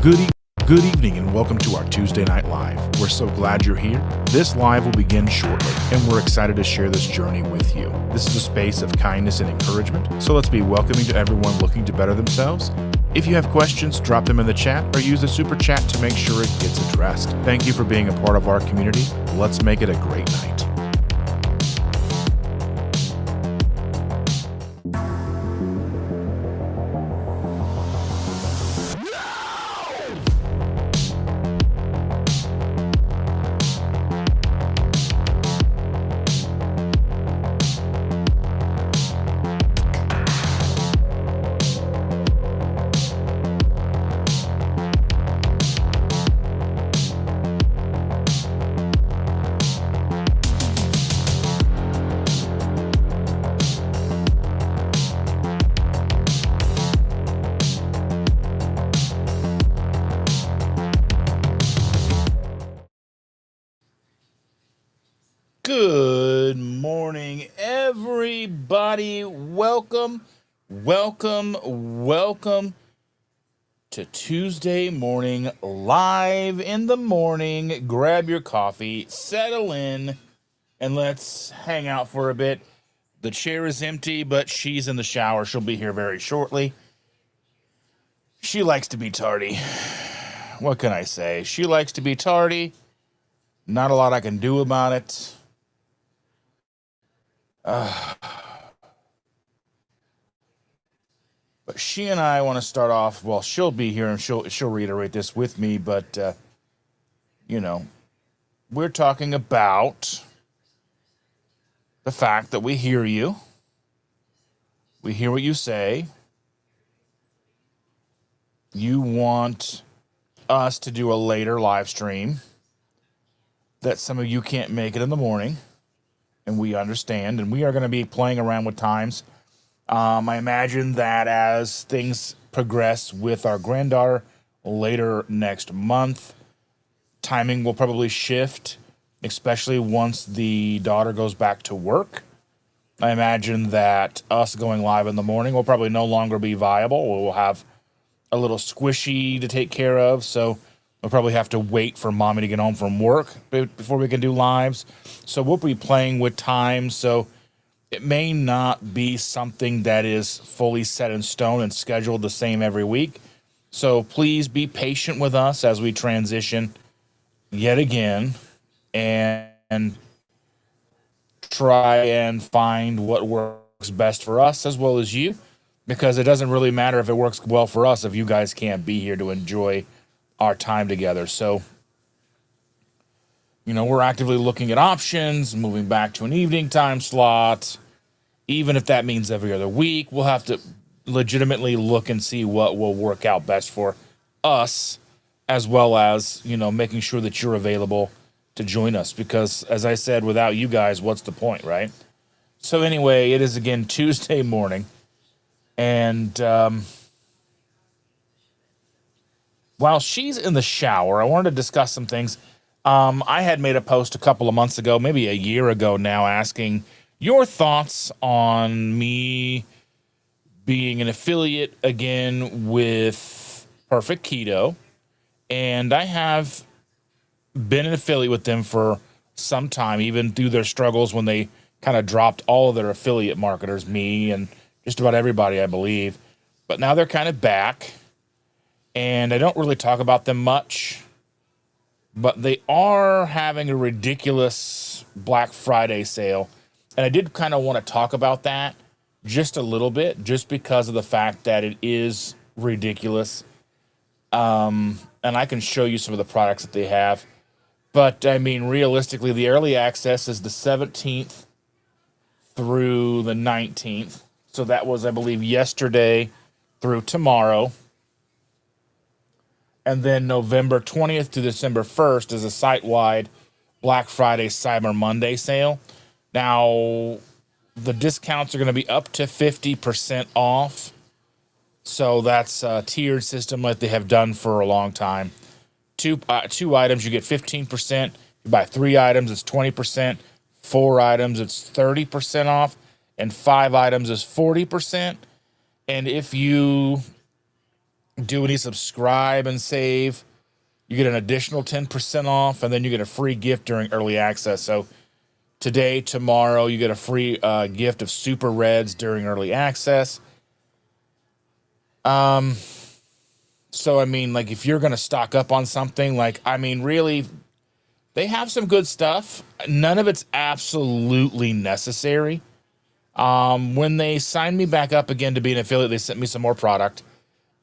Good, good evening and welcome to our Tuesday Night Live. We're so glad you're here. This live will begin shortly, and we're excited to share this journey with you. This is a space of kindness and encouragement, so let's be welcoming to everyone looking to better themselves. If you have questions, drop them in the chat or use the super chat to make sure it gets addressed. Thank you for being a part of our community. Let's make it a great night. Good morning, everybody. Welcome to Tuesday Morning Live in the morning. Grab your coffee, settle in, and let's hang out for a bit. The chair is empty, but she's in the shower. She'll be here very shortly. She likes to be tardy. What can I say? She likes to be tardy. Not a lot I can do about it. But she and I want to start off. Well, she'll be here and she'll reiterate this with me. But we're talking about the fact that we hear you. We hear what you say. You want us to do a later live stream. That some of you can't make it in the morning. And we understand, and we are going to be playing around with times. I imagine that as things progress with our granddaughter later next month, timing will probably shift, especially once the daughter goes back to work. I imagine that us going live in the morning will probably no longer be viable. We'll have a little squishy to take care of, so we'll probably have to wait for mommy to get home from work before we can do lives. So we'll be playing with time. So it may not be something that is fully set in stone and scheduled the same every week. So please be patient with us as we transition yet again and try and find what works best for us as well as you, because it doesn't really matter if it works well for us if you guys can't be here to enjoy our time together. So, we're actively looking at options, moving back to an evening time slot. Even if that means every other week, we'll have to legitimately look and see what will work out best for us, as well as, making sure that you're available to join us. Because, as I said, without you guys, what's the point, right? So anyway, it is again Tuesday morning. And while she's in the shower, I wanted to discuss some things. I had made a post a couple of months ago, maybe a year ago now, asking your thoughts on me being an affiliate again with Perfect Keto. And I have been an affiliate with them for some time, even through their struggles when they kind of dropped all of their affiliate marketers, me and just about everybody, I believe. But now they're kind of back. And I don't really talk about them much, but they are having a ridiculous Black Friday sale. And I did kind of want to talk about that just a little bit, just because of the fact that it is ridiculous. And I can show you some of the products that they have. But, I mean, realistically, the early access is the 17th through the 19th. So that was, I believe, yesterday through tomorrow. And then November 20th to December 1st is a site-wide Black Friday Cyber Monday sale. Now, the discounts are going to be up to 50% off. So that's a tiered system like they have done for a long time. Two items, you get 15%. You buy 3 items, it's 20%. 4 items, it's 30% off. And 5 items is 40%. And if you do any subscribe and save, you get an additional 10% off, and then you get a free gift during early access. So today, tomorrow, you get a free gift of Super Reds during early access. So, I mean, like, if you're going to stock up on something, like, I mean, really, they have some good stuff. None of it's absolutely necessary. When they signed me back up again to be an affiliate, they sent me some more product,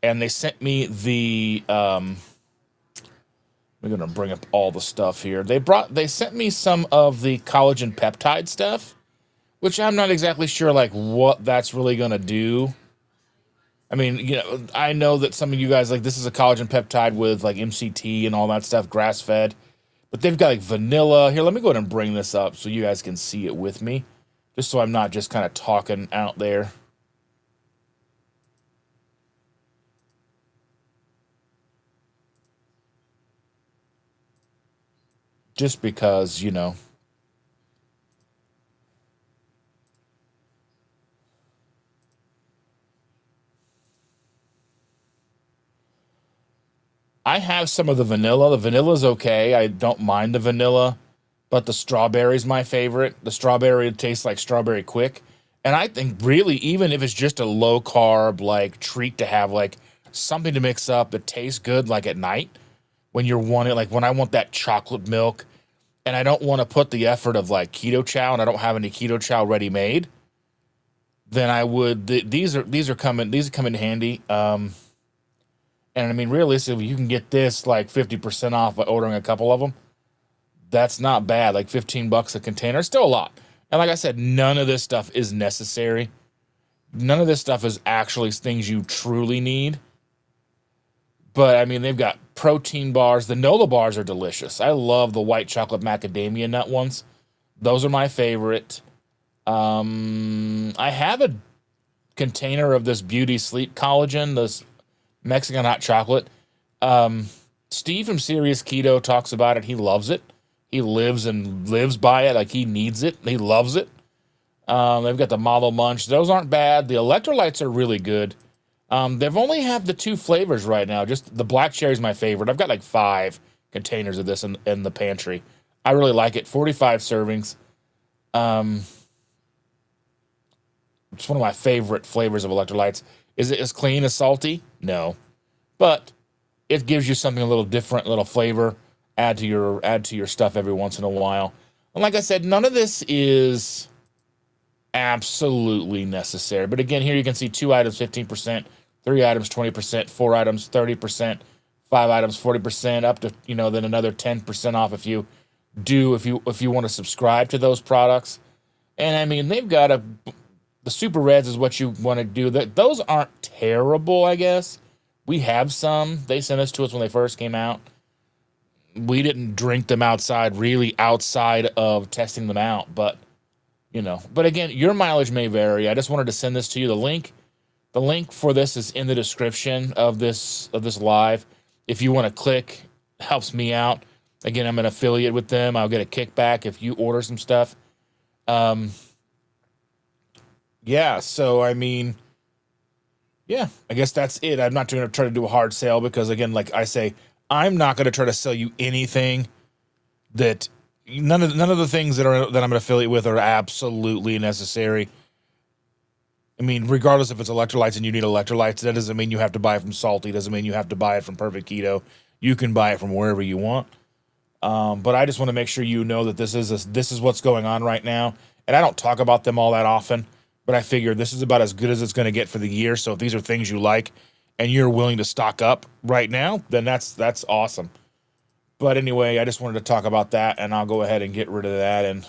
and they sent me the, we're going to bring up all the stuff here. They sent me some of the collagen peptide stuff, which I'm not exactly sure, like, what that's really going to do. I mean, you know, I know that some of you guys, like, this is a collagen peptide with, like, MCT and all that stuff, grass-fed. But they've got, like, vanilla. Here, let me go ahead and bring this up so you guys can see it with me. Just so I'm not just kind of talking out there. Just because, you know. I have some of the vanilla. The vanilla's okay. I don't mind the vanilla. But the strawberry's my favorite. The strawberry tastes like strawberry quick. And I think really, even if it's just a low carb, like, treat to have, like, something to mix up that tastes good, like, at night, when you're wanting, like, when I want that chocolate milk and I don't want to put the effort of, like, keto chow, and I don't have any keto chow ready made, then I would, these come in handy. And I mean, realistically, you can get this like 50% off by ordering a couple of them. That's not bad. Like $15 a container, it's still a lot. And like I said, none of this stuff is necessary. None of this stuff is actually things you truly need. But I mean, they've got protein bars. The Nola bars are delicious. I love the white chocolate macadamia nut ones. Those are my favorite. I have a container of this Beauty Sleep collagen, this Mexican hot chocolate. Steve from Serious Keto talks about it. He loves it. He lives by it. Like, he needs it. He loves it. They've got the Malo Munch. Those aren't bad. The electrolytes are really good. They've only have the 2 flavors right now. Just the black cherry is my favorite. I've got like 5 containers of this in the pantry. I really like it. 45 servings. It's one of my favorite flavors of electrolytes. Is it as clean as salty? No, but it gives you something a little different, a little flavor. Add to your stuff every once in a while. And like I said, none of this is absolutely necessary. But again, here you can see 2 items 15%, 3 items 20%, 4 items 30%, 5 items 40%, up to, you know, then another 10% off if you want to subscribe to those products. And I mean, they've got the Super Reds is what you want to do. Those aren't terrible, I guess. We have some. They sent us to us when they first came out. We didn't drink them outside of testing them out, but, you know. But again, your mileage may vary. I just wanted to send this to you. The link for this is in the description of this live. If you want to click, helps me out. Again, I'm an affiliate with them. I'll get a kickback if you order some stuff. Yeah, so I mean, yeah, I guess that's it. I'm not going to try to do a hard sale because, again, like I say, I'm not going to try to sell you anything that none of the things that I'm an affiliate with are absolutely necessary. I mean, regardless if it's electrolytes and you need electrolytes, that doesn't mean you have to buy it from Salty. Doesn't mean you have to buy it from Perfect Keto. You can buy it from wherever you want. But I just want to make sure you know that this is what's going on right now. And I don't talk about them all that often, but I figure this is about as good as it's going to get for the year. So if these are things you like and you're willing to stock up right now, then that's awesome. But anyway, I just wanted to talk about that, and I'll go ahead and get rid of that. And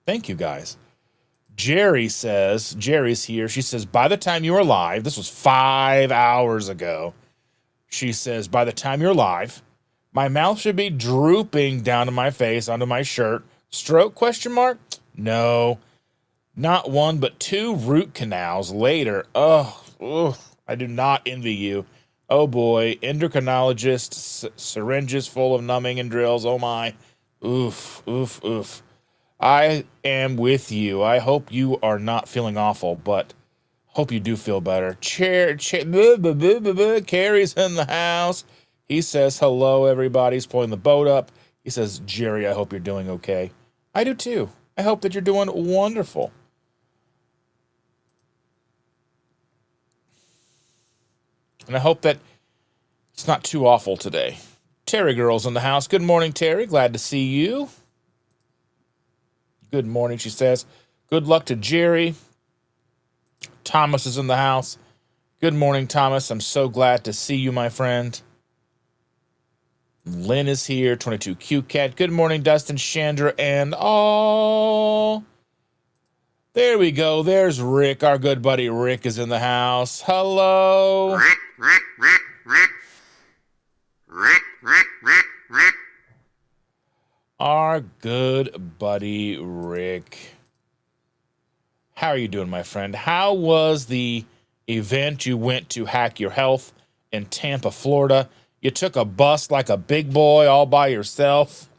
thank you guys. Jerry's here. She says, by the time you are live, this was 5 hours ago. She says, by the time you're live, my mouth should be drooping down to my face, onto my shirt. Stroke, question mark? No, not 1, but 2 root canals later. Oh, I do not envy you. Oh boy, endocrinologist, syringes full of numbing and drills. Oh my. Oof. I am with you. I hope you are not feeling awful, but Hope you do feel better. Carrie's in the house. He says, hello, everybody. He's pulling the boat up. He says, Jerry, I hope you're doing okay. I do too. I hope that you're doing wonderful. And I hope that it's not too awful today. Terry girl's in the house. Good morning, Terry. Glad to see you. Good morning, she says. Good luck to Jerry. Thomas is in the house. Good morning, Thomas. I'm so glad to see you, my friend. Lynn is here, 22Q Cat. Good morning, Dustin, Chandra, and all. There we go. There's Rick. Our good buddy Rick is in the house. Hello. Our good buddy Rick. How are you doing, my friend? How was the event you went to Hack Your Health in Tampa, Florida? You took a bus like a big boy all by yourself.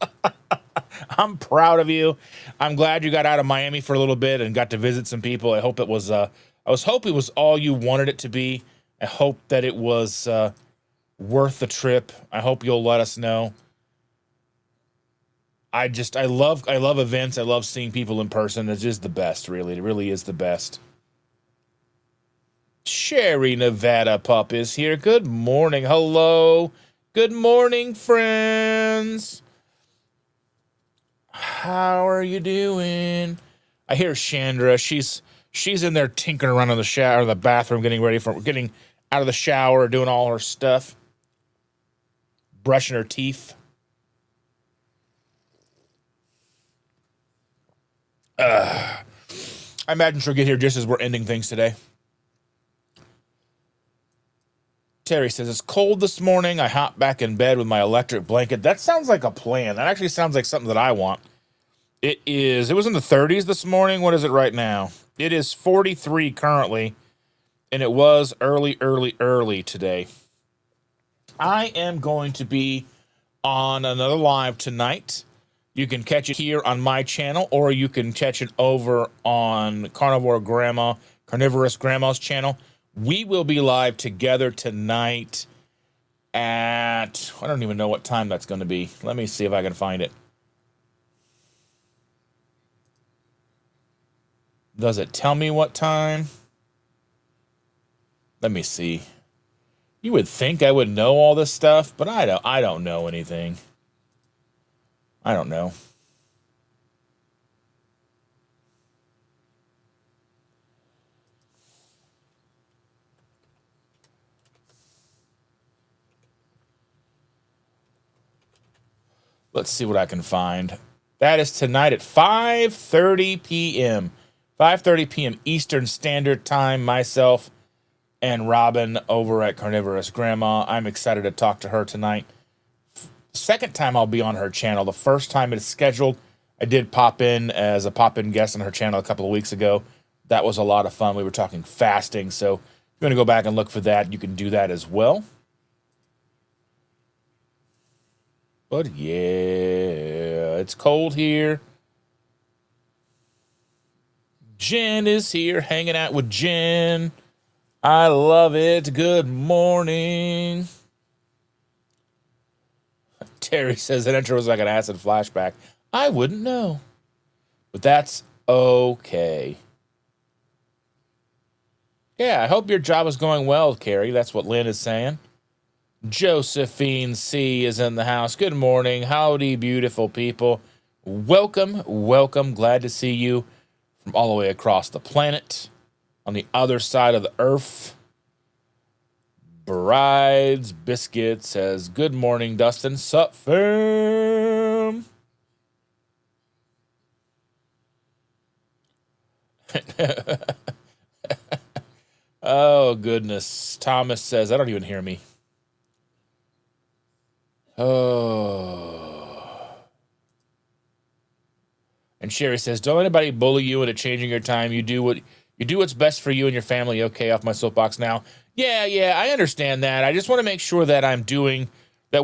I'm proud of you. I'm glad you got out of Miami for a little bit and got to visit some people. I hope it was, I hope it was all you wanted it to be. I hope that it was worth the trip. I hope you'll let us know. I love events. I love seeing people in person. It's just the best, really. It really is the best. Sherry Nevada Pup is here. Good morning. Hello. Good morning, friends. How are you doing? I hear Chandra. She's in there tinkering around in the shower, the bathroom, getting out of the shower, doing all her stuff, brushing her teeth. I imagine she'll get here just as we're ending things today. Terry says, it's cold this morning. I hopped back in bed with my electric blanket. That sounds like a plan. That actually sounds like something that I want. It was in the 30s this morning. What is it right now? It is 43 currently, and it was early today. I am going to be on another live tonight. You can catch it here on my channel, or you can catch it over on Carnivorous Grandma's channel. We will be live together tonight at, I don't even know what time that's going to be. Let me see if I can find it. Does it tell me what time? Let me see. You would think I would know all this stuff, but I don't know anything. I don't know. Let's see what I can find. That is tonight at 5:30 p.m. 5:30 p.m. Eastern Standard Time. Myself and Robin over at Carnivorous Grandma. I'm excited to talk to her tonight. Second time I'll be on her channel. The first time it is scheduled, I did pop in as a pop-in guest on her channel a couple of weeks ago. That was a lot of fun. We were talking fasting, so if you want to go back and look for that, you can do that as well. But yeah, it's cold here. Jen is here, hanging out with Jen. I love it. Good morning. Terry says that intro was like an acid flashback. I wouldn't know. But that's okay. Yeah, I hope your job is going well, Carrie. That's what Lynn is saying. Josephine C. is in the house. Good morning. Howdy, beautiful people. Welcome, welcome. Glad to see you from all the way across the planet on the other side of the earth. Brides Biscuit says, good morning, Dustin. Sup, fam? Oh, goodness. Thomas says, I don't even hear me. Oh. And Sherry says, don't let anybody bully you into changing your time. You do what's best for you and your family. Okay, off my soapbox now. Yeah, I understand that. I just want to make sure that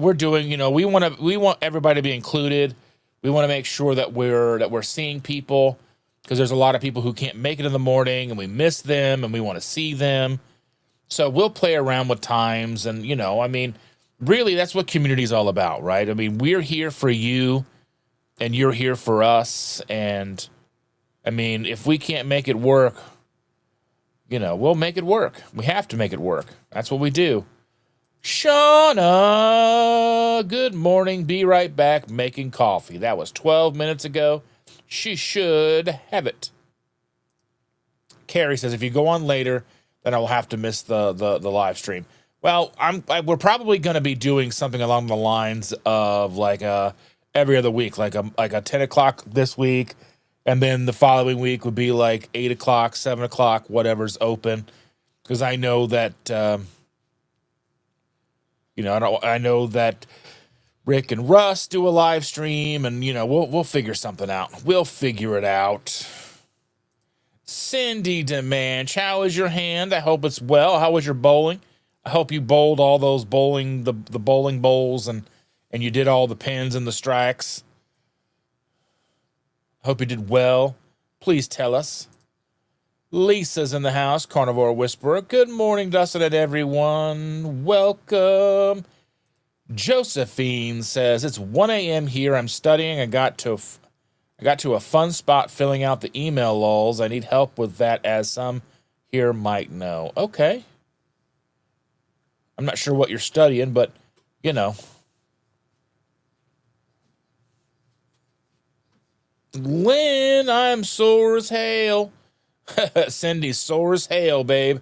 we're doing, we want everybody to be included. We want to make sure that we're seeing people because there's a lot of people who can't make it in the morning and we miss them and we want to see them. So we'll play around with times and, I mean, really that's what community is all about, right? I mean, we're here for you and you're here for us. And I mean, if we can't make it work, we'll make it work. We have to make it work. That's what we do. Shauna, good morning. Be right back making coffee. That was 12 minutes ago. She should have it. Carrie says, if you go on later, then I will have to miss the live stream. Well, we're probably going to be doing something along the lines of like every other week, like a 10 o'clock this week. And then the following week would be like 8 o'clock, 7 o'clock, whatever's open. Because I know that, I know that Rick and Russ do a live stream, and we'll figure something out. We'll figure it out. Cindy Demanch, how is your hand? I hope it's well. How was your bowling? I hope you bowled all those bowling, the bowling bowls, and you did all the pins and the strikes. Hope you did well. Please tell us. Lisa's in the house, Carnivore Whisperer. Good morning, Dustin and everyone. Welcome. Josephine says, it's 1 a.m. here. I'm studying. I got to a fun spot filling out the email lulls. I need help with that, as some here might know. Okay. I'm not sure what you're studying, but, Lynn, I'm sore as hell. Cindy's sore as hell, babe.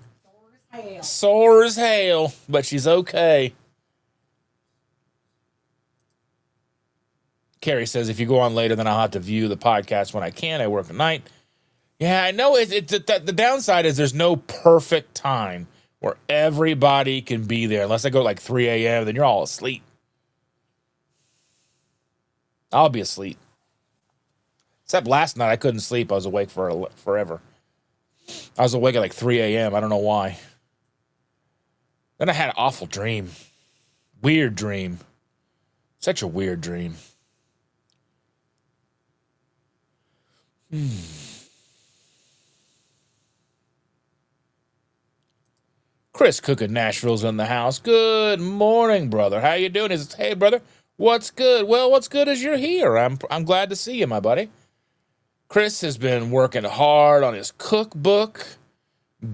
Sore as hell, but she's okay. Carrie says, if you go on later, then I'll have to view the podcast when I can. I work at night. Yeah, I know. The downside is there's no perfect time where everybody can be there. Unless I go like 3 a.m., then you're all asleep. I'll be asleep. Except last night, I couldn't sleep. I was awake for forever. I was awake at like 3 a.m. I don't know why. Then I had an awful dream. Weird dream. Such a weird dream. Chris Cook in Nashville's in the house. Good morning, brother. How you doing? Hey, brother. What's good? Well, what's good is you're here. I'm glad to see you, my buddy. Chris has been working hard on his cookbook,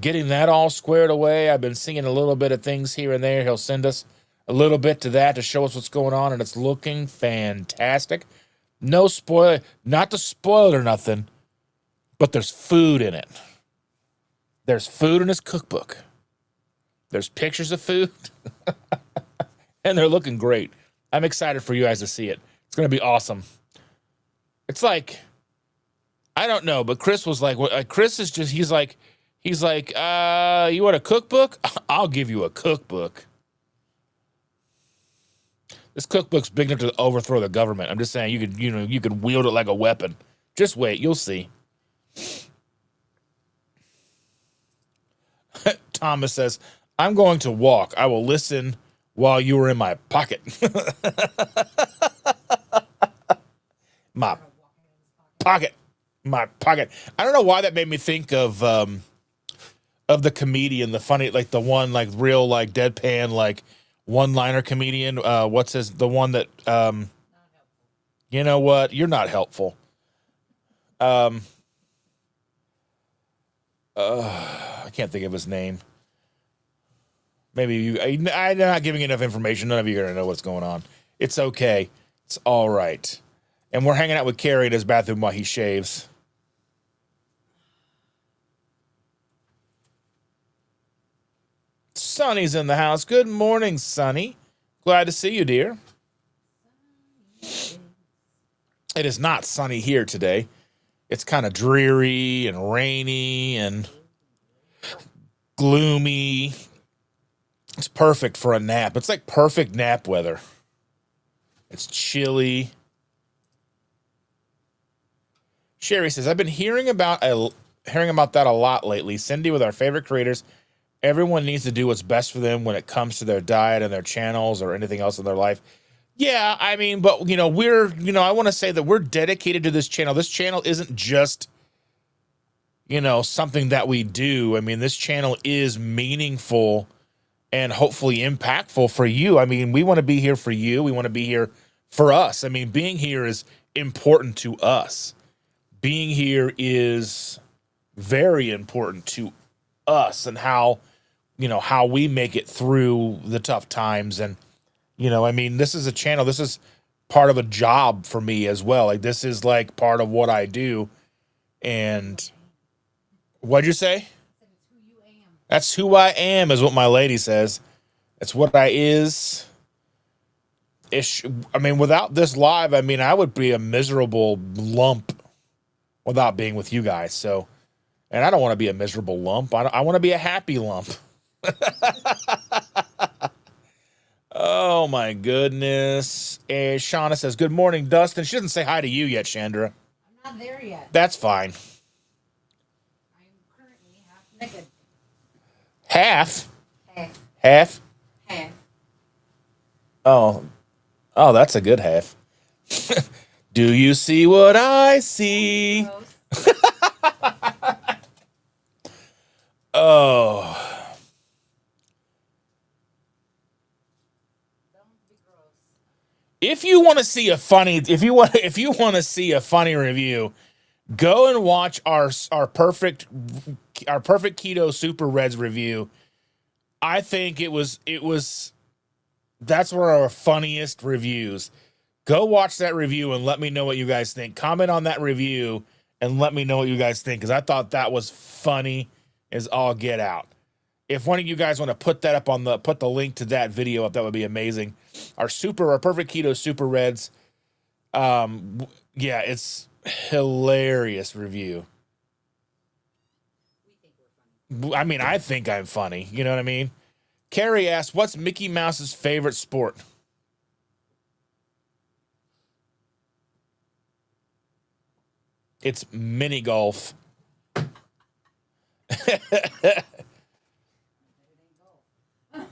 getting that all squared away. I've been seeing a little bit of things here and there. He'll send us a little bit to that to show us what's going on, and it's looking fantastic. No spoil, not to spoil it or nothing, but there's food in it. There's food in his cookbook. There's pictures of food, and they're looking great. I'm excited for you guys to see it. It's going to be awesome. It's like, I don't know, but Chris was like, Chris is just, he's like, you want a cookbook? I'll give you a cookbook. This cookbook's big enough to overthrow the government. I'm just saying, you could wield it like a weapon. Just wait, you'll see. Thomas says, I'm going to walk. I will listen while you are in my pocket. My pocket. I don't know why that made me think of the comedian, the funny, like the one, like real, like deadpan, like one-liner comedian. The one that, you know what? You're not helpful. I can't think of his name. Maybe I'm not giving enough information. None of you are going to know what's going on. It's okay. It's all right. And we're hanging out with Carrie in his bathroom while he shaves. Sonny's in the house. Good morning, Sonny. Glad to see you, dear. It is not sunny here today. It's kind of dreary and rainy and gloomy. It's perfect for a nap. It's like perfect nap weather. It's chilly. Sherry says, I've been hearing about that a lot lately. Cindy, with our favorite creators, everyone needs to do what's best for them when it comes to their diet and their channels or anything else in their life. Yeah, I mean, but, I want to say that we're dedicated to this channel. This channel isn't just something that we do. I mean, this channel is meaningful and hopefully impactful for you. I mean, we want to be here for you. We want to be here for us. I mean, being here is important to us. Being here is very important to us and how we make it through the tough times. And, I mean, this is a channel. This is part of a job for me as well. Like, this is like part of what I do. And what'd you say? That's who I am, is what my lady says. That's what I is. I mean, without this live, I mean, I would be a miserable lump without being with you guys. So, and I don't want to be a miserable lump. I want to be a happy lump. Oh, my goodness. And Shauna says, good morning, Dustin. She doesn't say hi to you yet, Chandra. I'm not there yet. That's fine. I'm currently half naked. Half? Half. Half? Half. Oh, that's a good half. Do you see what I see? Oh. If you want to see a funny review, go and watch our perfect keto super reds review. I think that's one of our funniest reviews. Go watch that review and let me know what you guys think. Comment on that review and let me know what you guys think, because I thought that was funny as all get out. If one of you guys want to put that up put the link to that video up, that would be amazing. Our perfect keto super reds. Yeah, it's hilarious review. I mean, I think I'm funny. You know what I mean? Carrie asks, what's Mickey Mouse's favorite sport? It's mini golf.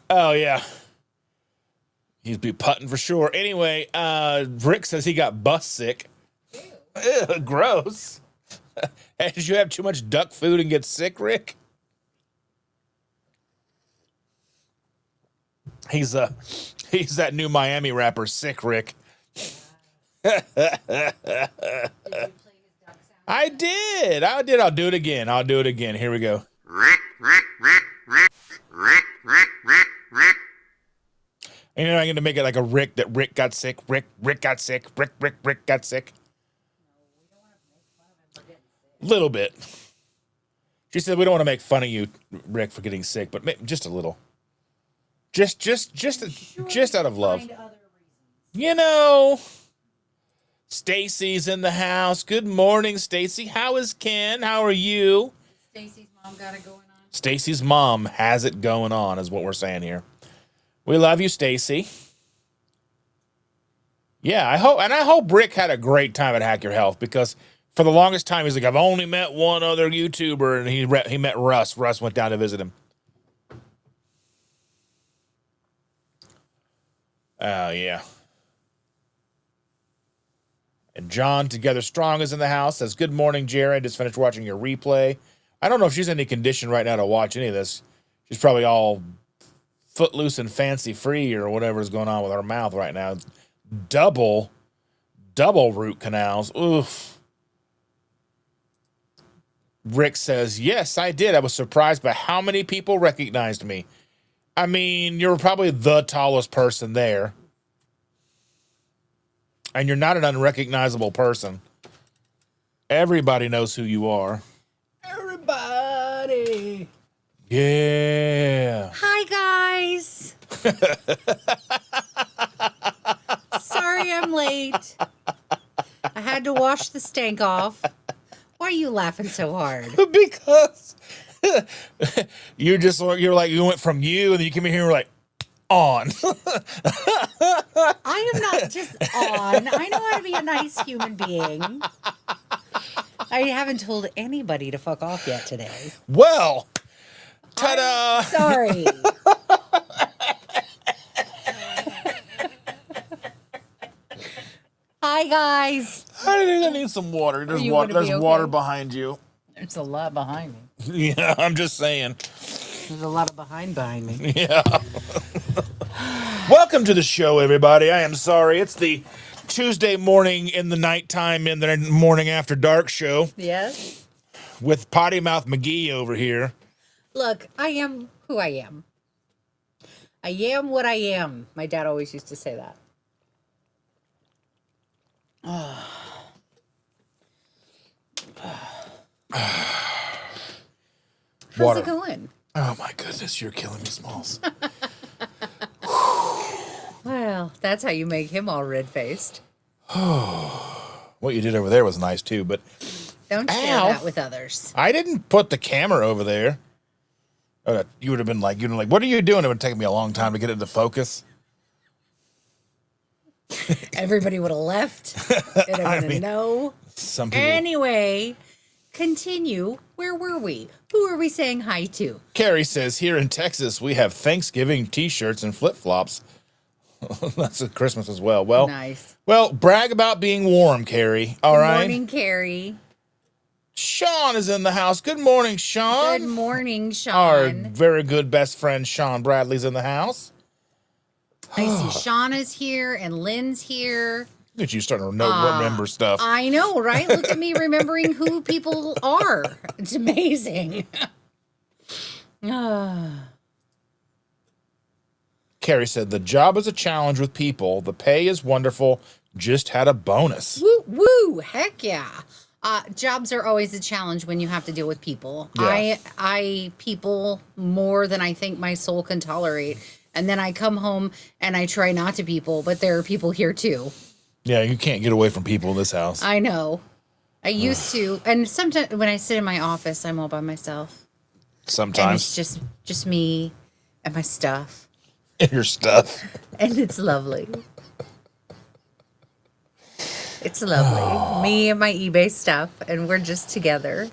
Oh, yeah. He'd be putting for sure. Anyway, Rick says he got bus sick. Ew, gross. Hey, did you have too much duck food and get sick, Rick? He's that new Miami rapper, Sick Rick. I did. I'll do it again. Here we go. And I'm going to make it like a Rick, that Rick got sick. Rick got sick. Rick got sick. Little bit. She said we don't want to make fun of you, Rick, for getting sick, but just a little. Just out of love. Stacy's in the house. Good morning, Stacy. How is Ken? How are you? Stacy's mom got it going on. Stacy's mom has it going on, is what we're saying here. We love you, Stacy. Yeah, I hope Rick had a great time at Hack Your Health, because for the longest time he's like, I've only met one other YouTuber, and he met Russ. Russ went down to visit him. Oh, yeah. And John Together Strong is in the house. Says, good morning, Jerry. I just finished watching your replay. I don't know if she's in any condition right now to watch any of this. She's probably all footloose and fancy free or whatever's going on with her mouth right now. Double root canals. Oof. Rick says, yes, I did. I was surprised by how many people recognized me. I mean, you're probably the tallest person there. And you're not an unrecognizable person. Everybody knows who you are. Everybody. Yeah. Hi, guys. Sorry I'm late. I had to wash the stank off. Why are you laughing so hard? Because you went from you and then you came in here and were like, on. I am not just on. I know how to be a nice human being. I haven't told anybody to fuck off yet today. Well, ta-da! Sorry. Hi, guys. I need some water. There's water. There's water behind you. There's a lot behind me. Yeah, I'm just saying. There's a lot of behind me. Yeah. Welcome to the show, everybody. I am sorry. It's the Tuesday morning in the nighttime in the morning after dark show Yes. with Potty Mouth McGee over here. Look, I am who I am. I am what I am. My dad always used to say that. How's Water. it going? Oh my goodness, you're killing me, Smalls. Well, that's how you make him all red-faced. What you did over there was nice too, but Don't share Ow. that with others. I didn't put the camera over there. You would have been like, what are you doing? It would take me a long time to get it to focus. Everybody would have left. They'd have been a no. Some people. Anyway, continue. Where were we? Who are we saying hi to? Carrie says, here in Texas, we have Thanksgiving T-shirts and flip-flops. That's at Christmas as well. Well, Nice. Well, brag about being warm, Carrie. All Good right. morning, Carrie. Sean is in the house. Good morning, Sean. Good morning, Our Sean. very good best friend, Sean Bradley's in the house. I see Shauna's here and Lynn's here. Look at you starting to remember stuff. I know, right? Look at me remembering who people are. It's amazing. Carrie said, the job is a challenge with people. The pay is wonderful. Just had a bonus. Woo, woo, heck yeah. Jobs are always a challenge when you have to deal with people. Yeah. I people more than I think my soul can tolerate. And then I come home and I try not to people, but there are people here too. Yeah, you can't get away from people in this house. I know. I used to. And sometimes when I sit in my office, I'm all by myself. And Sometimes. it's just me and my stuff. Your stuff. And it's lovely. It's lovely. Me and my eBay stuff, and we're just together.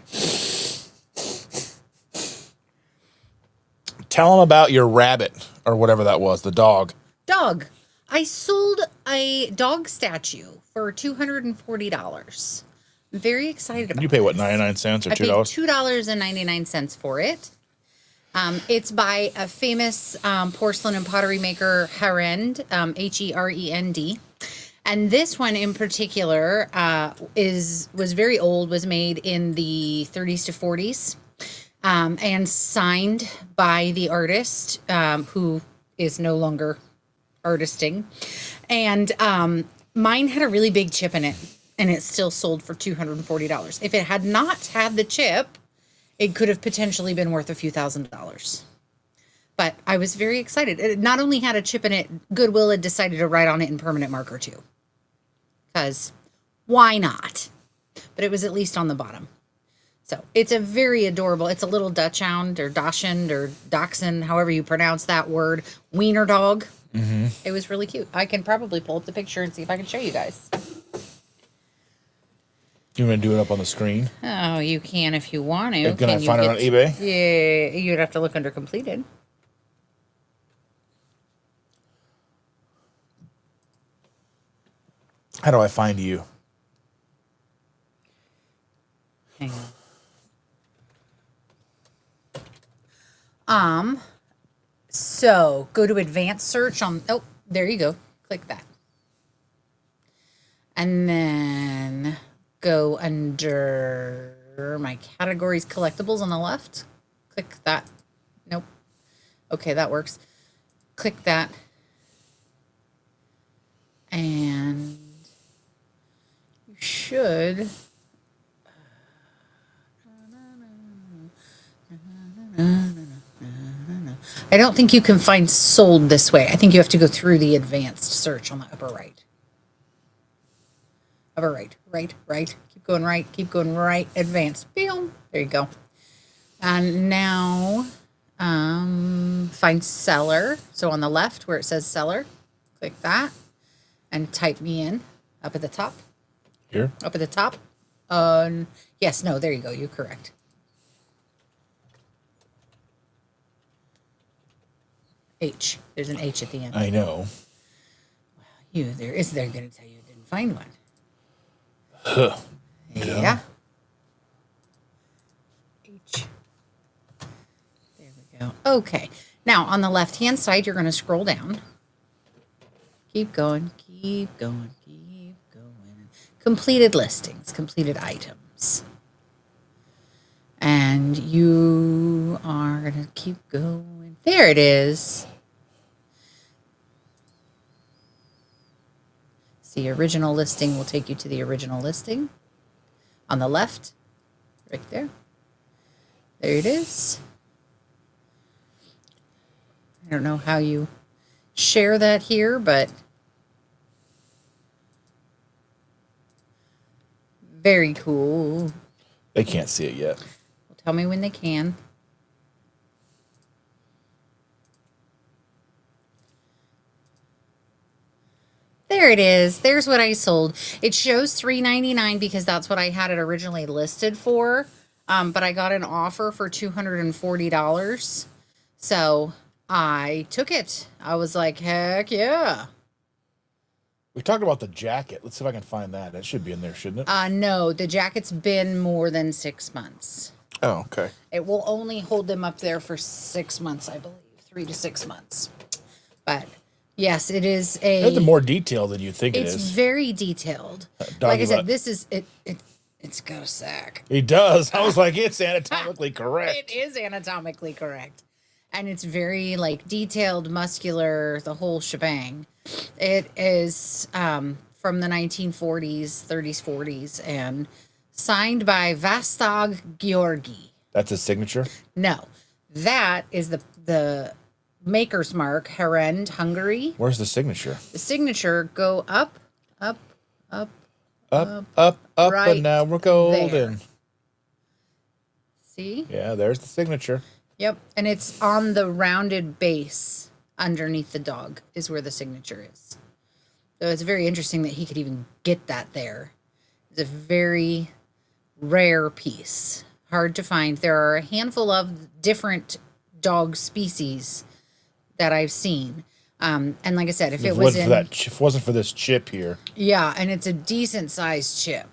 Tell them about your rabbit or whatever that was, the dog. Dog. I sold a dog statue for $240. I'm very excited about it. You pay what, 99 cents or I paid $2? $2.99 for it. It's by a famous porcelain and pottery maker, Herend, Herend. And this one in particular was very old, was made in the 30s to 40s, and signed by the artist who is no longer artisting. And mine had a really big chip in it, and it still sold for $240. If it had not had the chip, it could have potentially been worth a few $1,000s. But I was very excited. It not only had a chip in it, Goodwill had decided to write on it in permanent marker too. Because why not? But it was at least on the bottom. So it's a very adorable, it's a little Dachshund or Dachshund or Dachshund, however you pronounce that word, wiener dog. Mm-hmm. It was really cute. I can probably pull up the picture and see if I can show you guys. You want to do it up on the screen? Oh, you can if you want to. Can I find it on eBay? Yeah, you'd have to look under completed. How do I find you? Hang on. So go to advanced search on, oh, there you go. Click that. And then go under my categories collectibles on the left. Click that. Nope. Okay, that works. Click that. And you should. I don't think you can find sold this way. I think you have to go through the advanced search on the upper right. Upper right, right. Keep going right, advanced. Boom. There you go. And now find seller. So on the left where it says seller, click that and type me in up at the top. Here? Up at the top. Yes, no, there you go. You're correct. H. There's an H at the end. I know. They're going to tell you didn't find one. Huh. Yeah. go. Okay. Now, on the left-hand side, you're going to scroll down. Keep going, keep going, keep going. Completed listings, completed items. And you are going to keep going. There it is. See, original listing will take you to the original listing. On the left, right there. There it is. I don't know how you share that here, but very cool. They can't see it yet. Well, tell me when they can. There it is. There's what I sold. It shows $3.99 because that's what I had it originally listed for. But I got an offer for $240. So I took it. I was like, heck yeah. We talked about the jacket. Let's see if I can find that. That should be in there, shouldn't it? No, the jacket's been more than 6 months. Oh, okay. It will only hold them up there for 6 months, I believe. 3 to 6 months. But yes, it is It's more detailed than you think it is. It's very detailed. Doggy Like I said, butt. this is it. It's got a sack. He does. I was like, it's anatomically correct. It is anatomically correct. And it's very like detailed, muscular, the whole shebang. It is from the 1940s, 30s, 40s, and signed by Vastag Georgi. That's his signature? No, that is the maker's mark, Herend, Hungary. Where's the signature? The signature go up, up, up, Up, right and now we're golden. there. See? Yeah, there's the signature. Yep. And it's on the rounded base underneath the dog is where the signature is. So it's very interesting that he could even get that there. It's a very rare piece. Hard to find. There are a handful of different dog species that I've seen. And like I said, if it was in... if it wasn't for this chip here. Yeah, and it's a decent sized chip.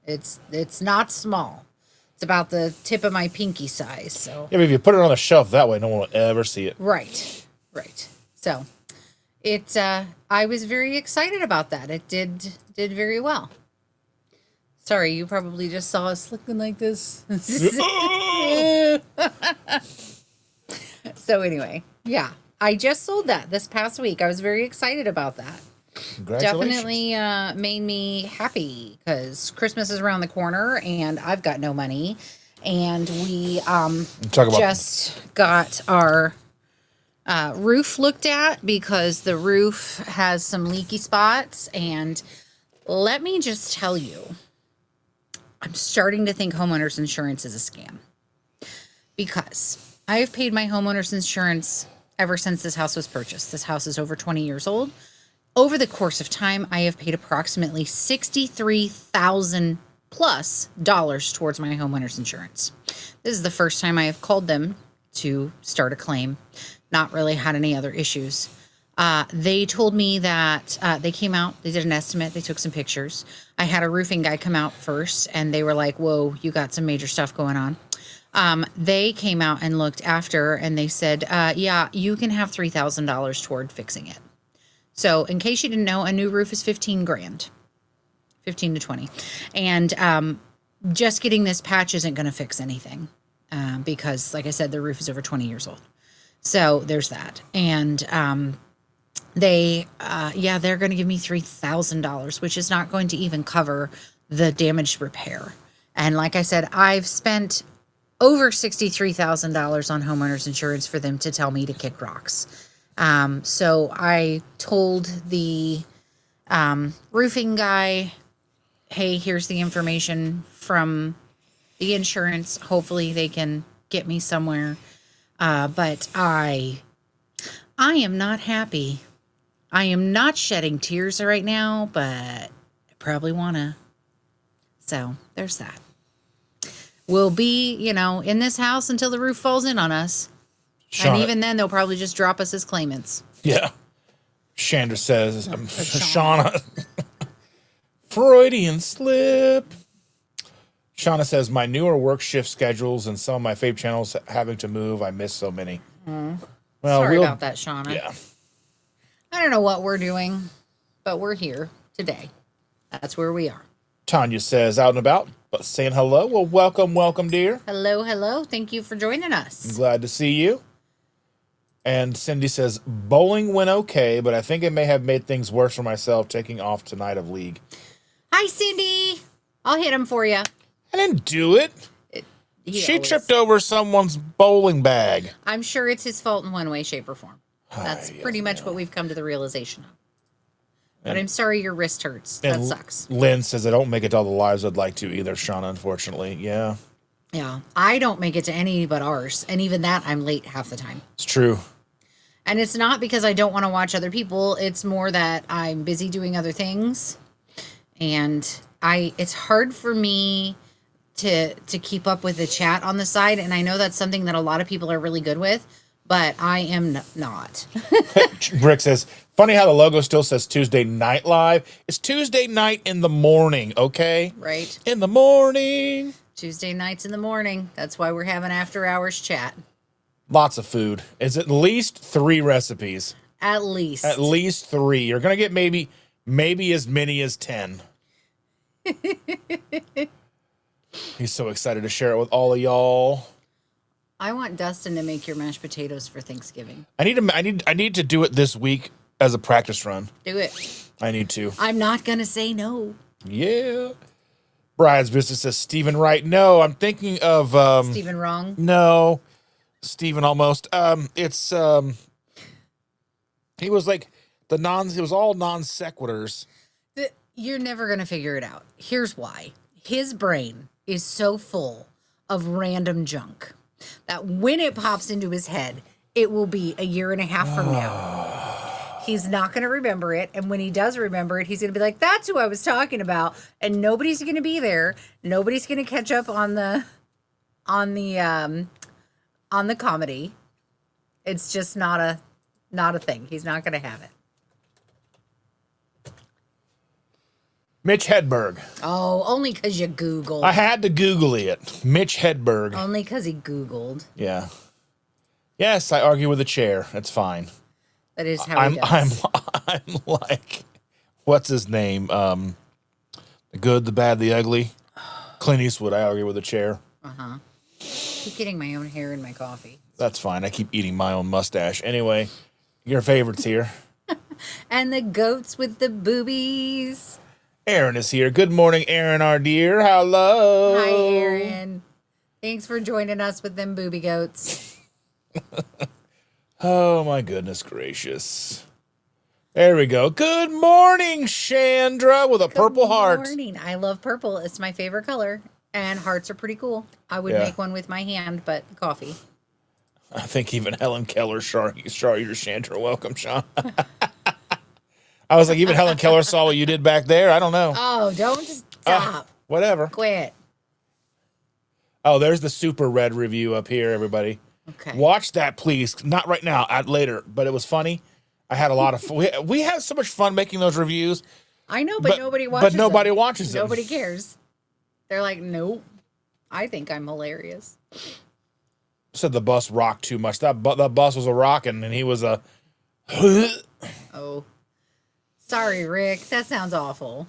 It's not small. It's about the tip of my pinky size. So Yeah, but if you put it on the shelf that way, no one will ever see it. right. So it I was very excited about that. It did very well. Sorry, you probably just saw us looking like this. So anyway, yeah. I just sold that this past week. I was very excited about that. Congratulations. Definitely made me happy because Christmas is around the corner and I've got no money. And we just got our roof looked at because the roof has some leaky spots. And let me just tell you, I'm starting to think homeowners insurance is a scam because I've paid my homeowners insurance ever since this house was purchased. This house is over 20 years old. Over the course of time, I have paid approximately $63,000 plus towards my homeowners insurance. This is the first time I have called them to start a claim. Not really had any other issues. They told me that they came out, they did an estimate, they took some pictures. I had a roofing guy come out first, and they were like, whoa, you got some major stuff going on. They came out and looked after, and they said, yeah, you can have $3,000 toward fixing it. So in case you didn't know, a new roof is 15 grand, 15 to 20. And just getting this patch isn't going to fix anything because, like I said, the roof is over 20 years old. So there's that. And they're going to give me $3,000, which is not going to even cover the damaged repair. And like I said, I've spent over $63,000 on homeowners insurance for them to tell me to kick rocks. So I told the roofing guy, hey, here's the information from the insurance. Hopefully they can get me somewhere. But I am not happy. I am not shedding tears right now, but I probably want to. So there's that. We'll be, in this house until the roof falls in on us. Shauna, and even then, they'll probably just drop us as claimants. Yeah. Chandra says, Shauna. Freudian slip. Shauna says, my newer work shift schedules and some of my fave channels having to move. I miss so many. Well, Sorry about that, Shauna. Yeah. I don't know what we're doing, but we're here today. That's where we are. Tanya says, out and about, but saying hello. Well, welcome, dear. Hello, hello. Thank you for joining us. Glad to see you. And Cindy says, bowling went okay, but I think it may have made things worse for myself taking off tonight of league. Hi, Cindy. I'll hit him for you. I didn't do it. She tripped over someone's bowling bag. I'm sure it's his fault in one way, shape, or form. That's pretty much what we've come to the realization of. But I'm sorry your wrist hurts. That sucks. Lynn says, I don't make it to all the lives I'd like to either, Shauna, unfortunately. Yeah. Yeah. I don't make it to any but ours. And even that, I'm late half the time. It's true. And it's not because I don't want to watch other people. It's more that I'm busy doing other things. And it's hard for me to keep up with the chat on the side. And I know that's something that a lot of people are really good with, but I am not. Rick says, funny how the logo still says Tuesday Night Live. It's Tuesday night in the morning, okay? Right. In the morning. Tuesday nights in the morning. That's why we're having after hours chat. Lots of food. It's at least 3 recipes. At least. At least 3. You're going to get maybe as many as 10. He's so excited to share it with all of y'all. I want Dustin to make your mashed potatoes for Thanksgiving. I need to do it this week as a practice run. Do it. I need to. I'm not going to say no. Yeah. Brian's business says Stephen Wright. No, I'm thinking of Stephen Wrong. No. Stephen almost. It's he was like it was all non sequiturs. You're never going to figure it out. Here's why. His brain is so full of random junk that when it pops into his head, it will be a year and a half from now. He's not going to remember it. And when he does remember it, he's going to be like, that's who I was talking about. And nobody's going to be there. Nobody's going to catch up on the comedy. It's just not a thing. He's not going to have it. Mitch Hedberg. Oh, only because you Googled. I had to Google it. Mitch Hedberg. Only because he Googled. Yeah. Yes, I argue with a chair. That's fine. That is how he does. I'm like, what's his name? The Good, the Bad, the Ugly. Clint Eastwood. I argue with a chair. Uh-huh. Keep getting my own hair in my coffee. That's fine. I keep eating my own mustache. Anyway, your favorites here. And the goats with the boobies. Aaron is here. Good morning, Aaron, our dear. Hello. Hi, Aaron. Thanks for joining us with them booby goats. Oh, my goodness gracious. There we go. Good morning, Chandra, with a purple heart. Good morning. I love purple. It's my favorite color. And hearts are pretty cool. I would make one with my hand, but coffee. I think even Helen Keller, your Chandra. Welcome, Sean. I was like, even Helen Keller saw what you did back there. I don't know. Oh, don't stop. Whatever. Quit. Oh, there's the super red review up here, everybody. Okay. Watch that, please. Not right now, later. But it was funny. I had a lot of fun. We had so much fun making those reviews. I know, but nobody watches them. But nobody watches them. Nobody cares. They're like, nope. I think I'm hilarious. Said the bus rocked too much. That bus was a rocking, and he was a... Oh. Sorry, Rick. That sounds awful.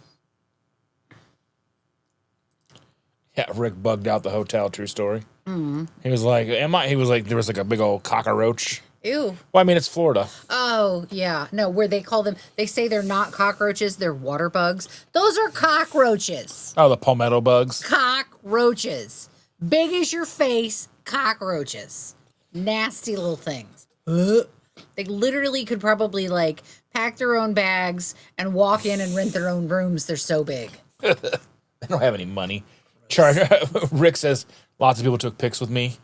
Yeah, Rick bugged out the hotel. True story. Mm-hmm. He was like, He was like, there was like a big old cockroach. Ew. Well, I mean, it's Florida. Oh, yeah. No, where they call them, they say they're not cockroaches, they're water bugs. Those are cockroaches. Oh, the palmetto bugs. Cockroaches. Big as your face, cockroaches. Nasty little things. They literally could probably like pack their own bags and walk in and rent their own rooms. They're so big. They don't have any money. Rick says lots of people took pics with me.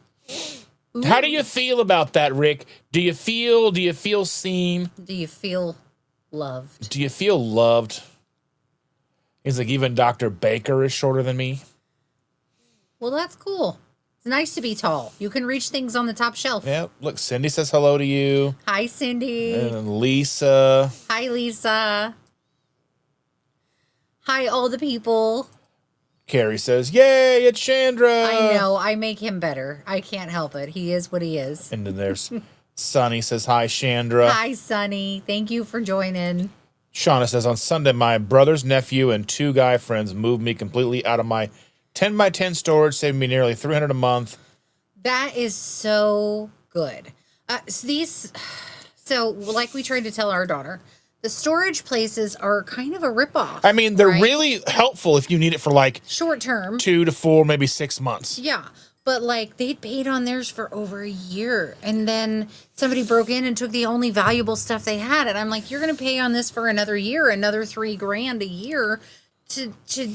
Ooh. How do you feel about that, Rick? Do you feel seen? Do you feel loved? Do you feel loved? He's like, even Dr. Baker is shorter than me. Well, that's cool. It's nice to be tall. You can reach things on the top shelf. Yeah. Look, Cindy says hello to you. Hi, Cindy. And Lisa. Hi, Lisa. Hi, all the people. Carrie says, yay, it's Chandra. I know. I make him better. I can't help it. He is what he is. And then there's Sunny says, hi, Chandra. Hi, Sunny. Thank you for joining. Shauna says, on Sunday, my brother's nephew and 2 guy friends moved me completely out of my 10 by 10 storage, saving me nearly $300 a month. That is so good. So like we tried to tell our daughter, the storage places are kind of a ripoff. I mean, they're right? really helpful if you need it for like short term. 2 to 4, maybe 6 months. Yeah. But like they'd paid on theirs for over a year. And then somebody broke in and took the only valuable stuff they had. And I'm like, you're going to pay on this for another year, another $3,000 a year to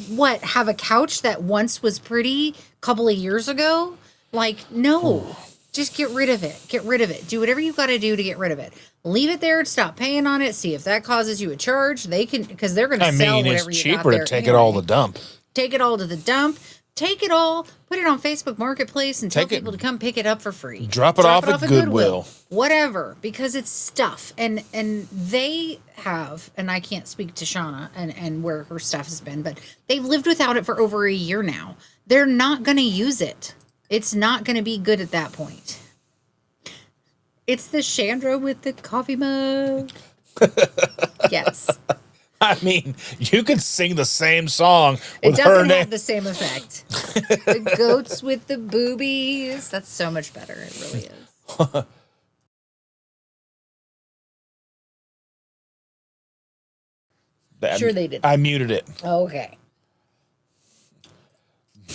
what? Have a couch that once was pretty a couple of years ago? Like, no, just get rid of it. Get rid of it. Do whatever you got to do to get rid of it. Leave it there. Stop paying on it. See if that causes you a charge. They can, because they're going to sell whatever you got there. I mean, it's cheaper to take it all to the dump. Take it all to the dump. Take it all, put it on Facebook Marketplace, and tell people to come pick it up for free. Drop it off at Goodwill. Whatever, because it's stuff. And they have, and I can't speak to Shauna and where her stuff has been, but they've lived without it for over a year now. They're not going to use it. It's not going to be good at that point. It's the Chandra with the coffee mug. Yes. I mean, you could sing the same song It with her doesn't name. have the same effect. The goats with the boobies. That's so much better. It really is. Sure they did. I muted it. Okay.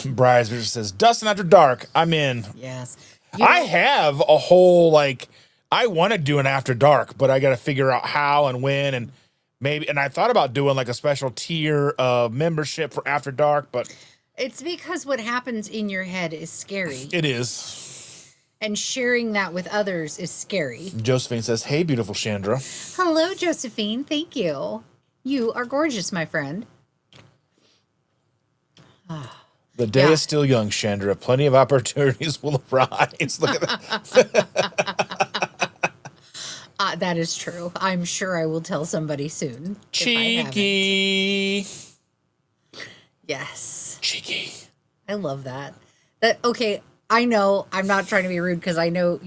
Bryce says, Dustin After Dark. I'm in. Yes. I have a whole, like, I want to do an After Dark, but I got to figure out how and when and maybe. And I thought about doing like a special tier of membership for After Dark, but. It's because what happens in your head is scary. It is. And sharing that with others is scary. Josephine says, hey, beautiful Chandra. Hello, Josephine. Thank you. You are gorgeous, my friend. The day is still young, Chandra. Plenty of opportunities will arise. Look at that. That is true. I'm sure I will tell somebody soon. Cheeky. Yes. Cheeky. I love that. Okay, I know I'm not trying to be rude because I know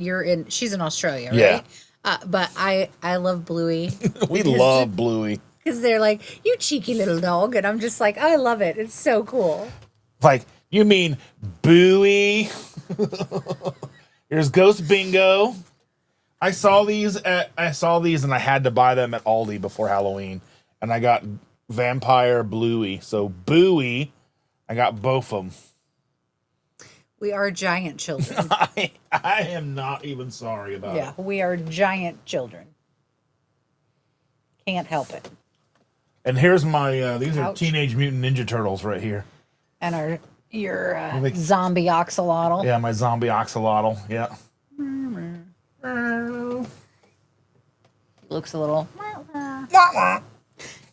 she's in Australia, right? Yeah. But I love Bluey. We love Bluey. Because they're like, you cheeky little dog. And I'm just like, I love it. It's so cool. Like, you mean Booey? Here's Ghost Bingo. I saw these and I had to buy them at Aldi before Halloween. And I got Vampire Bluey. So Booey, I got both of them. We are giant children. I am not even sorry about it. Yeah, we are giant children. Can't help it. And here's my, these are Ouch. Teenage Mutant Ninja Turtles right here. And your zombie axolotl. Yeah, my zombie axolotl. Yeah. Looks a little.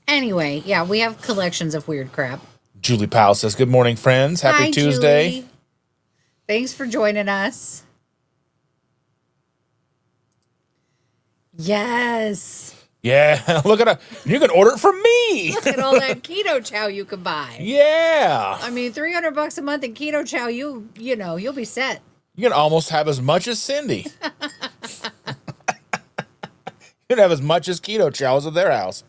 Anyway, yeah, we have collections of weird crap. Julie Powell says, good morning, friends. Happy Hi, Tuesday. Julie. Thanks for joining us. Yes. Yeah, look at it. You can order it from me. Look at all that keto chow you can buy. Yeah. I mean, $300 a month in keto chow, you'll be set. You can almost have as much as Cindy. You can have as much as keto chows at their house.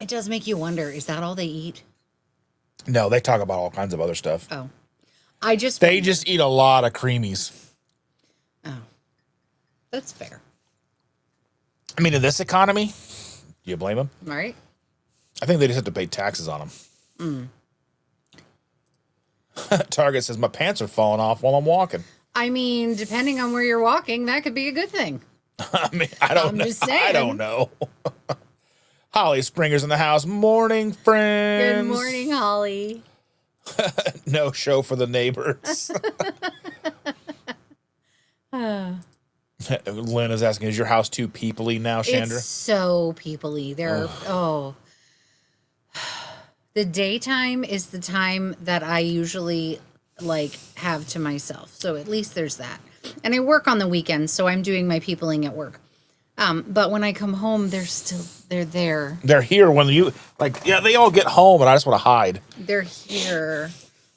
It does make you wonder, is that all they eat? No, they talk about all kinds of other stuff. Oh. They just eat a lot of creamies. Oh. That's fair. I mean, in this economy, do you blame them? Right? I think they just have to pay taxes on them. Target says, my pants are falling off while I'm walking. I mean, depending on where you're walking, that could be a good thing. I mean, I don't know. Just saying. I don't know. Holly Springer's in the house. Morning, friends. Good morning, Holly. No show for the neighbors. Lynn is asking, is your house too peoply now, Chandra? It's so peoply. The daytime is the time that I usually have to myself. So at least there's that. And I work on the weekends, so I'm doing my peopling at work. But when I come home, they're there. They're here when they all get home and I just want to hide. They're here.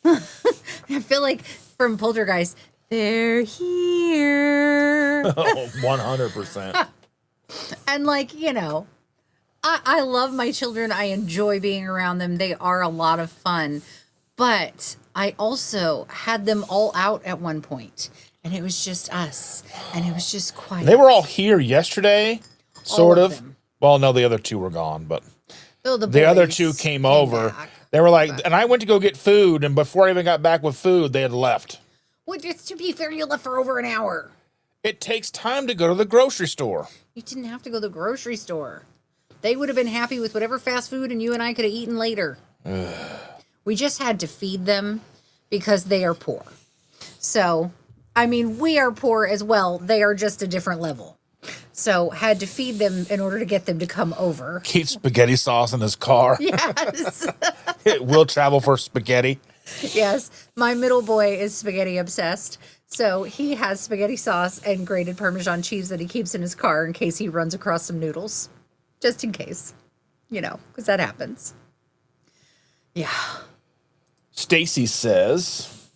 I feel like from Poltergeist, they're here. 100%. And I love my children. I enjoy being around them. They are a lot of fun. But I also had them all out at one point, and it was just us, and it was just quiet. They were all here yesterday, sort All of of. them. Well, no, the other two were gone, but The other boys two came over. back. They were like, and I went to go get food, and before I even got back with food, they had left. Well, just to be fair, you left for over an hour. It takes time to go to the grocery store. You didn't have to go to the grocery store. They would have been happy with whatever fast food, and you and I could have eaten later. We just had to feed them because they are poor. So, I mean, we are poor as well. They are just a different level. So, had to feed them in order to get them to come over. Keep spaghetti sauce in his car. Yes. It will travel for spaghetti. Yes. My middle boy is spaghetti obsessed. So, he has spaghetti sauce and grated Parmesan cheese that he keeps in his car in case he runs across some noodles. Just in case. Because that happens. Yeah. Stacy says,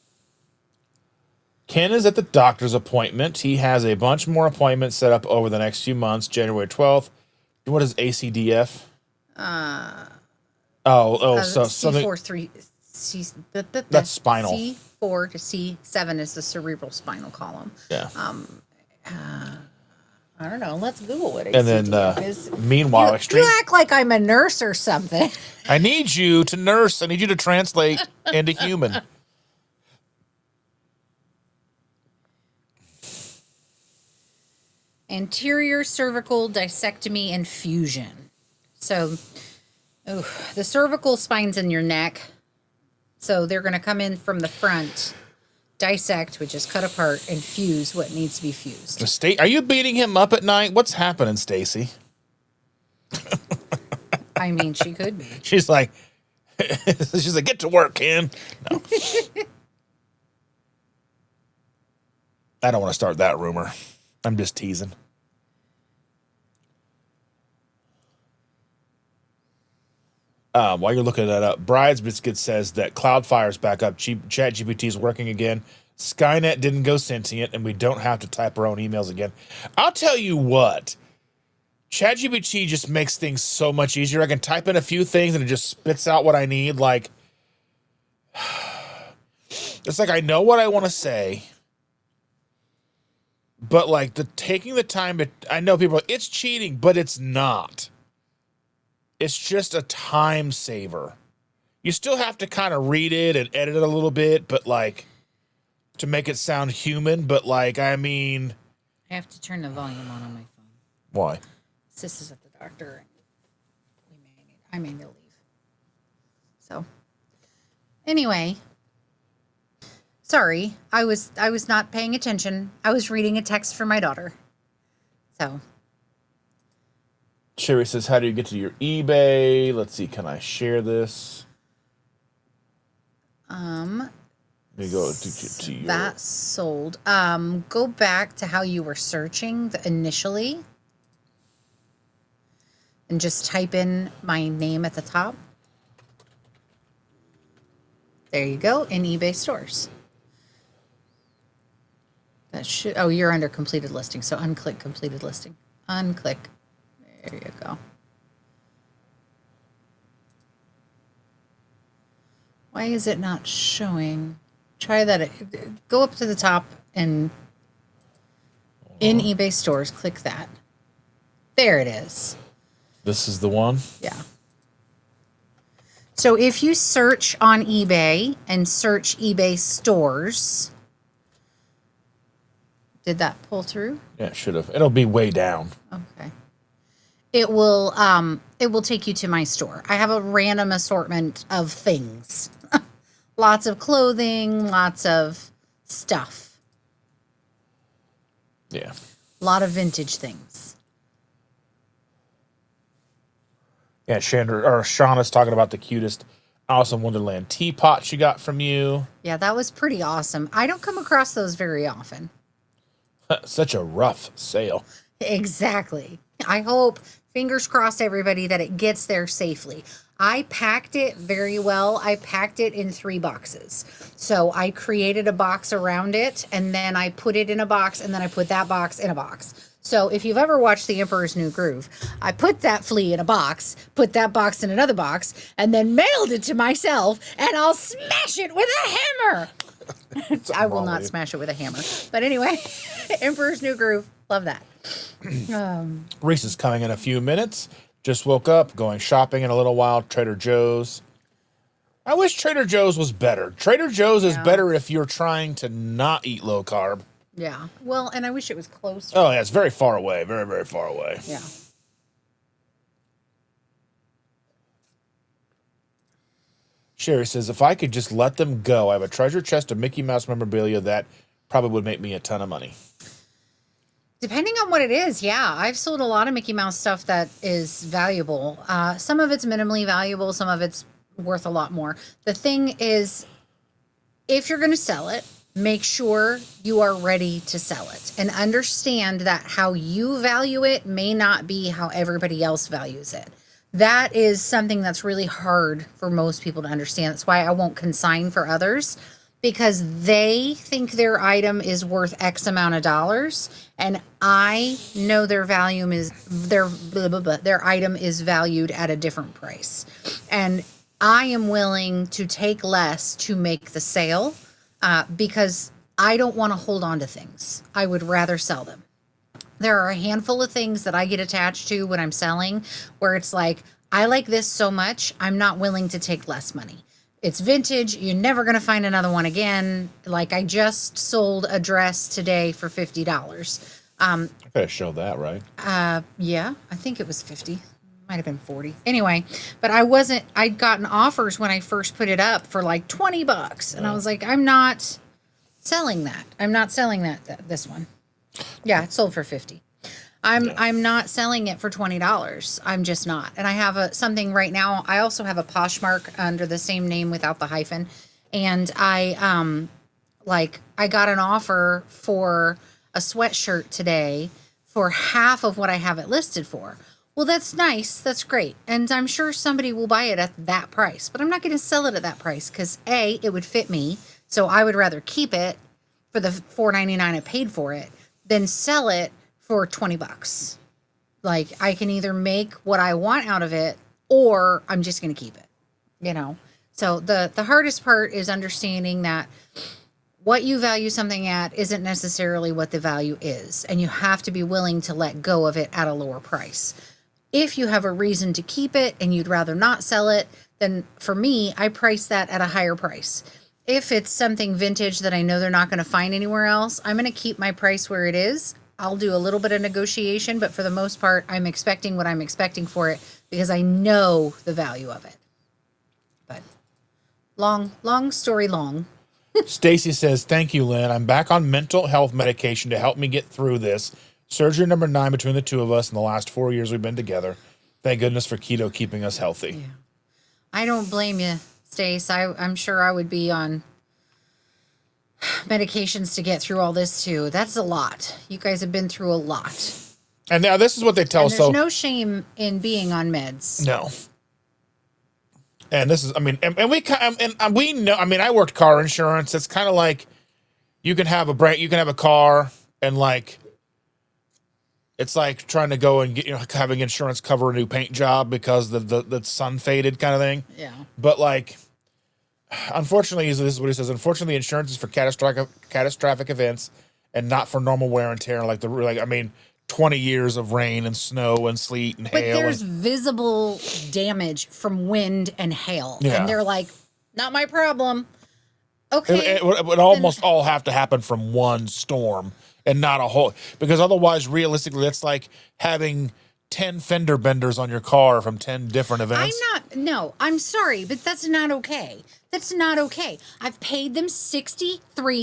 Ken is at the doctor's appointment. He has a bunch more appointments set up over the next few months. January 12th. What is ACDF? So something. That's spinal. C4 to C7 is the cerebral spinal column. Yeah. I don't know. Let's Google what And then, ACDF is. meanwhile, extreme. You act like I'm a nurse or something. I need you to nurse. I need you to translate into human. Anterior cervical discectomy and fusion. So, the cervical spine's in your neck. So they're going to come in from the front, dissect, which is cut apart, and fuse what needs to be fused. Are you beating him up at night? What's happening, Stacy? I mean, she could be. She's like, get to work, Ken. No. I don't want to start that rumor. I'm just teasing. While you're looking that up, Bride's Biscuit says that Cloudfire's back up. ChatGPT is working again. Skynet didn't go sentient, and we don't have to type our own emails again. I'll tell you what. ChatGPT just makes things so much easier. I can type in a few things, and it just spits out what I need. Like, it's like I know what I want to say. But like taking the time I know people are, it's cheating, but it's not. It's just a time saver. You still have to kind of read it and edit it a little bit, but like to make it sound human. But like, I mean, I have to turn the volume on my phone. Why? Sis is at the doctor, and I may need to leave. So, anyway. Sorry, I was not paying attention. I was reading a text from my daughter. So. Sherry says, how do you get to your eBay? Let's see, can I share this? Let me go to your... That sold. Go back to how you were searching initially. And just type in my name at the top. There you go, in eBay stores. That should, you're under completed listing, so unclick completed listing. Unclick. There you go. Why is it not showing? Try that. Go up to the top and in eBay stores, click that. There it is. This is the one? Yeah. So if you search on eBay and search eBay stores, did that pull through? Yeah, it should have. It'll be way down. Okay. It will take you to my store. I have a random assortment of things. Lots of clothing, lots of stuff. Yeah. A lot of vintage things. Yeah, Shauna's talking about the cutest Alice in Wonderland teapot she got from you. Yeah, that was pretty awesome. I don't come across those very often. Such a rough sale. Exactly. I hope, fingers crossed, everybody, that it gets there safely. I packed it very well. I packed it in 3 boxes. So I created a box around it, and then I put it in a box, and then I put that box in a box. So if you've ever watched The Emperor's New Groove, I put that flea in a box, put that box in another box, and then mailed it to myself, and I'll smash it with a hammer. I will not smash it with a hammer. But anyway, Emperor's New Groove. Love that. Reese is coming in a few minutes. Just woke up, going shopping in a little while. Trader Joe's. I wish Trader Joe's was better. Trader Joe's is better if you're trying to not eat low carb. Yeah. Well, and I wish it was closer. Oh, yeah, it's very far away. Very, very far away. Yeah. Sherry says, if I could just let them go, I have a treasure chest of Mickey Mouse memorabilia that probably would make me a ton of money. Depending on what it is, yeah. I've sold a lot of Mickey Mouse stuff that is valuable. Some of it's minimally valuable. Some of it's worth a lot more. The thing is, if you're going to sell it, make sure you are ready to sell it. And understand that how you value it may not be how everybody else values it. That is something that's really hard for most people to understand. That's why I won't consign for others, because they think their item is worth X amount of dollars, and I know their value is their item is valued at a different price, and I am willing to take less to make the sale, because I don't want to hold on to things. I would rather sell them. There are a handful of things that I get attached to when I'm selling, where it's like, I like this so much, I'm not willing to take less money. It's vintage. You're never going to find another one again. Like, I just sold a dress today for $50. I could have showed that, right? Yeah, I think it was 50. Might have been 40. Anyway, but I'd gotten offers when I first put it up for like $20. And I was like, I'm not selling that. I'm not selling this one. Yeah, it sold for 50. I'm not selling it for $20. I'm just not. And I have something right now. I also have a Poshmark under the same name without the hyphen. And I got an offer for a sweatshirt today for half of what I have it listed for. Well, that's nice. That's great. And I'm sure somebody will buy it at that price. But I'm not going to sell it at that price because A, it would fit me. So I would rather keep it for the $4.99 I paid for it than sell it for $20. Like, I can either make what I want out of it, or I'm just going to keep it, So the hardest part is understanding that what you value something at isn't necessarily what the value is. And you have to be willing to let go of it at a lower price. If you have a reason to keep it and you'd rather not sell it, then for me, I price that at a higher price. If it's something vintage that I know they're not going to find anywhere else, I'm going to keep my price where it is. I'll do a little bit of negotiation, but for the most part, I'm expecting what I'm expecting for it because I know the value of it. But long story long. Stacy says, thank you, Lynn. I'm back on mental health medication to help me get through this. Surgery number 9 between the two of us in the last 4 years we've been together. Thank goodness for keto keeping us healthy. Yeah. I don't blame you, Stace. I'm sure I would be on medications to get through all this too. That's a lot. You guys have been through a lot. And now this is what they tell us. There's no shame in being on meds. No. And this is, and we know, I worked car insurance. It's kind of like you can have a car and like, it's like trying to go and get, having insurance cover a new paint job because the sun faded kind of thing. Yeah. But like, unfortunately, this is what he says. Unfortunately, insurance is for catastrophic events and not for normal wear and tear. 20 years of rain and snow and sleet and hail. But there's visible damage from wind and hail. Yeah. And they're like, not my problem. Okay. It would almost all have to happen from one storm and not a whole. Because otherwise, realistically, it's like having 10 fender benders on your car from 10 different events. I'm sorry, but that's not okay. That's not okay. I've paid them $63,000.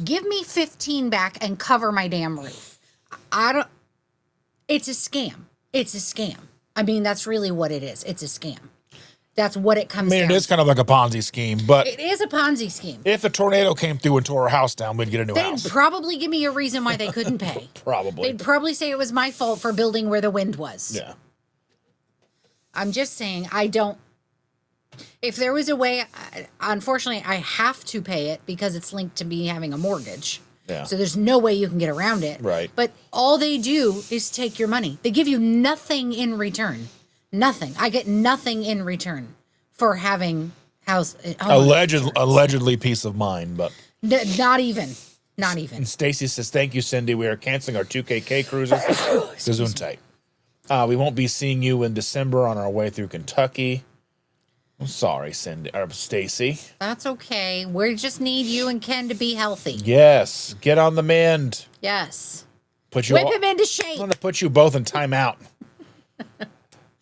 Give me 15 back and cover my damn roof. It's a scam. It's a scam. That's really what it is. It's a scam. That's what it I comes mean, down it is to. kind of like a Ponzi scheme, but It is a Ponzi scheme. if a tornado came through and tore our house down, we'd get a new They'd house. probably give me a reason why they couldn't pay. Probably. They'd probably say it was my fault for building where the wind was. Yeah. I'm just saying, I don't. If there was a way, unfortunately, I have to pay it because it's linked to me having a mortgage. Yeah. So there's no way you can get around it. Right. But all they do is take your money. They give you nothing in return. Nothing. I get nothing in return for having Allegedly peace of mind, but not even. Not even. and Stacy says, "Thank you, Cindy. We are canceling our 2KK cruises. Gesundheit. We won't be seeing you in December on our way through Kentucky. I'm sorry, Cindy or Stacy. That's okay. We just need you and Ken to be healthy. Yes, get on the mend. Yes. Put you. Whip all, him into I'm shape. gonna put you both in timeout.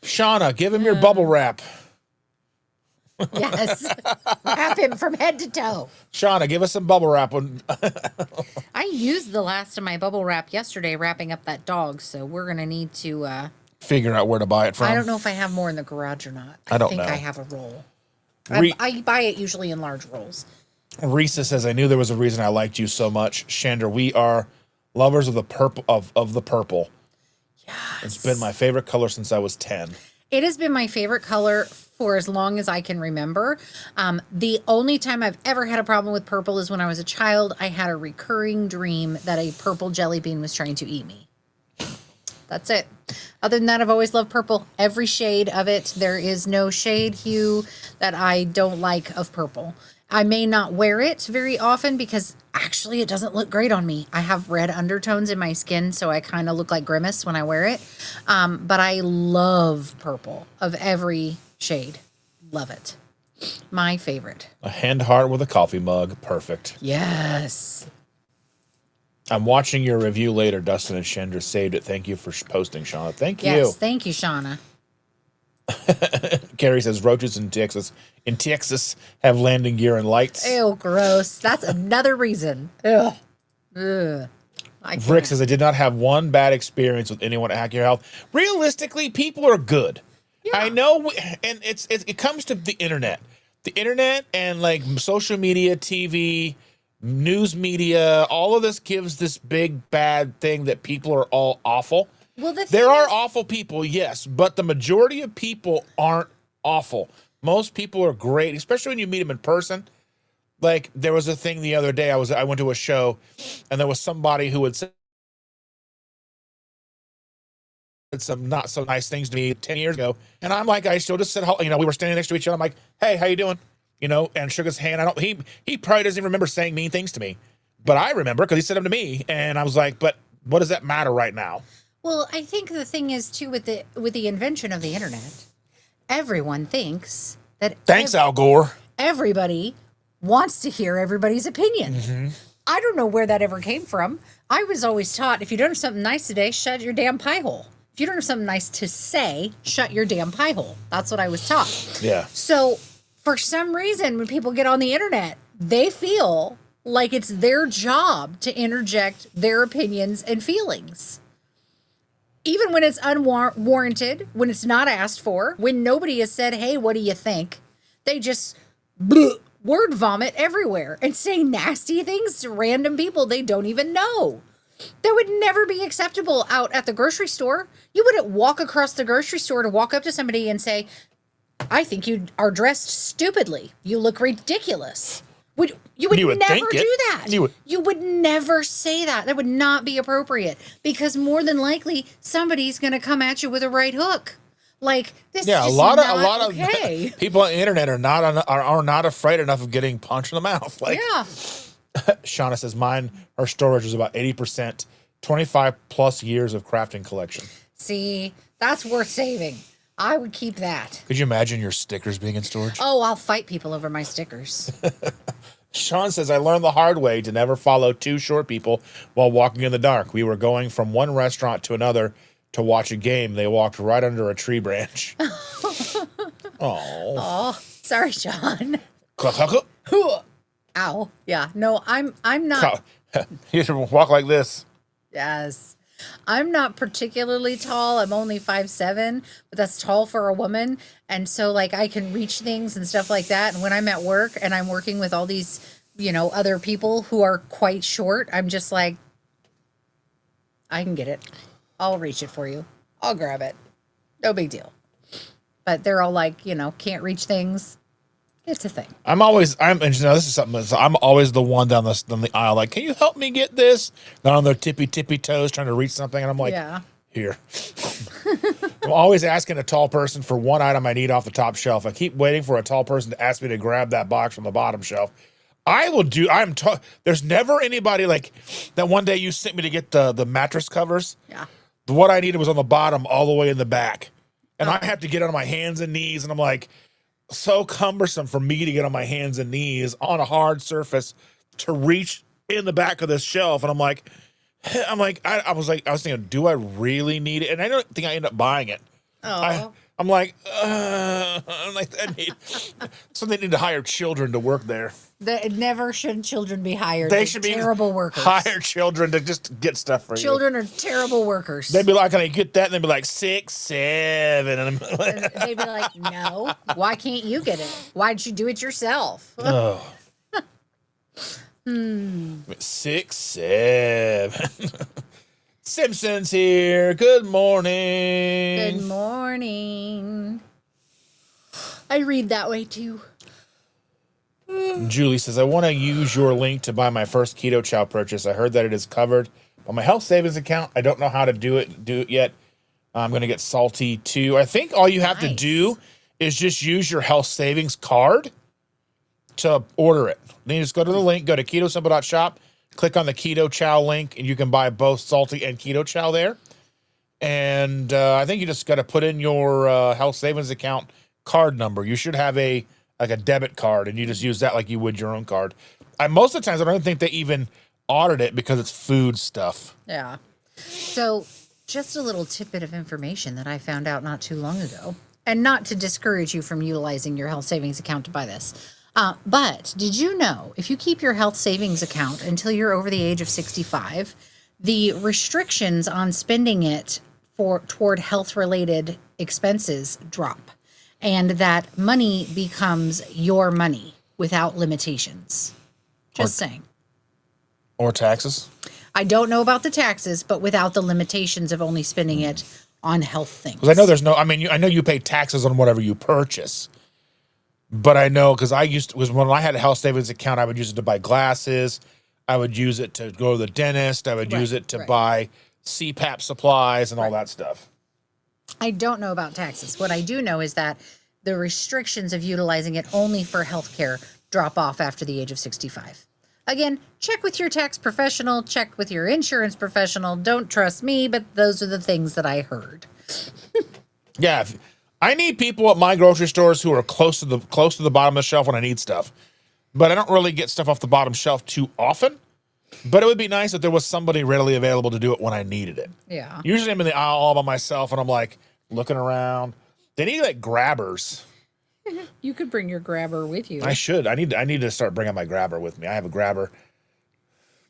Shauna, give him your bubble wrap. Yes. Wrap him from head to toe. Shauna, give us some bubble wrap. I used the last of my bubble wrap yesterday wrapping up that dog, so we're going to need to... Figure out where to buy it from. I don't know if I have more in the garage or not. I don't think know. I have a roll. Re- I buy it usually in large rolls. Risa says, "I knew there was a reason I liked you so much, Chandra. We are lovers of the purple of the purple. Yes. It's been my favorite color since I was 10. It has been my favorite color for as long as I can remember. The only time I've ever had a problem with purple is when I was a child. I had a recurring dream that a purple jelly bean was trying to eat me. That's it. Other than that, I've always loved purple. Every shade of it. There is no shade hue that I don't like of purple. I may not wear it very often because actually it doesn't look great on me. I have red undertones in my skin, so I kind of look like Grimace when I wear it. But I love purple of every shade. Love it. My favorite. A hand heart with a coffee mug. Perfect. Yes. I'm watching your review later. Dustin and Chandra saved it. Thank you for posting, Shauna. Thank you. Yes, thank you, Shauna. Carrie says roaches in Texas have landing gear and lights. Ew, gross. That's another reason. Ugh. Ugh. Rick says I did not have one bad experience with anyone at Accurate Health. Realistically, people are good. Yeah. I know, and it comes to the internet and like social media, TV, news media. All of this gives this big bad thing that people are all awful. Well, there are awful people, yes, but the majority of people aren't awful. Most people are great, especially when you meet them in person. Like there was a thing the other day. I went to a show, and there was somebody who had said some not so nice things to me 10 years ago, and I'm like, I still just said, we were standing next to each other. I'm like, hey, how you doing? And shook his hand. He probably doesn't even remember saying mean things to me, but I remember because he said them to me, and I was like, but what does that matter right now? Well, I think the thing is too with the invention of the internet, everyone thinks that Thanks, Al Gore. Everybody wants to hear everybody's opinion. Mm-hmm. I don't know where that ever came from. I was always taught if you don't have something nice today, shut your damn pie hole. If you don't have something nice to say, shut your damn pie hole. That's what I was taught. Yeah. So for some reason, when people get on the internet, they feel like it's their job to interject their opinions and feelings. Even when it's unwarranted, when it's not asked for, when nobody has said, hey, what do you think? They just word vomit everywhere and say nasty things to random people they don't even know. That would never be acceptable out at the grocery store. You wouldn't walk across the grocery store to walk up to somebody and say, I think you are dressed stupidly. You look ridiculous. You would never do that. You would never say that. That would not be appropriate because more than likely somebody's going to come at you with a right hook. Like this. Yeah, is a lot okay. of people on the internet are not afraid enough of getting punched in the mouth. Like, yeah. Shauna says her storage is about 80%, 25 plus years of crafting collection. See, that's worth saving. I would keep that. Could you imagine your stickers being in storage? Oh, I'll fight people over my stickers. Sean says, I learned the hard way to never follow two short people while walking in the dark. We were going from one restaurant to another to watch a game. They walked right under a tree branch. Oh, sorry, Sean. Cluck. Ow. Yeah. No, I'm not. You should walk like this. Yes. I'm not particularly tall. I'm only 5'7", but that's tall for a woman. And so like I can reach things and stuff like that. And when I'm at work and I'm working with all these, other people who are quite short, I'm just like, I can get it. I'll reach it for you. I'll grab it. No big deal. But they're all like, can't reach things. It's a thing. This is something I'm always the one down the aisle, like, can you help me get this? Not on their tippy toes trying to reach something. And I'm like, Yeah. here. I'm always asking a tall person for one item I need off the top shelf. I keep waiting for a tall person to ask me to grab that box from the bottom shelf. There's never anybody like that. One day you sent me to get the mattress covers. Yeah. What I needed was on the bottom all the way in the back. And I have to get on my hands and knees. And I'm like, so cumbersome for me to get on my hands and knees on a hard surface to reach in the back of this shelf. And I was thinking, do I really need it? And I don't think I end up buying it. Oh. I'm like, so they need to hire children to work there. Never should children be hired. They should be terrible workers. Hire children to just get stuff for Children are terrible workers. They'd be like, can I get that? And they'd be like, 6, 7. And they'd be like, no. Why can't you get it? Why'd you do it yourself? Oh. 6, 7. Simpsons here. Good morning. Good morning. I read that way too. Julie says, I want to use your link to buy my first Keto Chow purchase. I heard that it is covered on my health savings account. I don't know how to do it yet. I'm going to get salty too. I think all you have to do is just use your health savings card to order it. Then you just go to the link, go to ketosimple.shop, click on the Keto Chow link, and you can buy both salty and Keto Chow there. And I think you just got to put in your health savings account card number. You should have a debit card, and you just use that like you would your own card. Most of the times, I don't think they even audit it because it's food stuff. Yeah. So just a little tidbit of information that I found out not too long ago, and not to discourage you from utilizing your health savings account to buy this. But did you know if you keep your health savings account until you're over the age of 65, the restrictions on spending it toward health-related expenses drop, and that money becomes your money without limitations? Just saying. Or taxes? I don't know about the taxes, but without the limitations of only spending it on health things. Because I know you pay taxes on whatever you purchase. But I know because when I had a health savings account, I would use it to buy glasses. I would use it to go to the dentist. I would use it to buy CPAP supplies and all that stuff. I don't know about taxes. What I do know is that the restrictions of utilizing it only for healthcare drop off after the age of 65. Again, check with your tax professional, check with your insurance professional. Don't trust me, but those are the things that I heard. Yeah. I need people at my grocery stores who are close to the bottom of the shelf when I need stuff. But I don't really get stuff off the bottom shelf too often. But it would be nice if there was somebody readily available to do it when I needed it. Yeah. Usually I'm in the aisle all by myself and I'm like looking around. They need like grabbers. You could bring your grabber with you. I should. I need to start bringing my grabber with me. I have a grabber.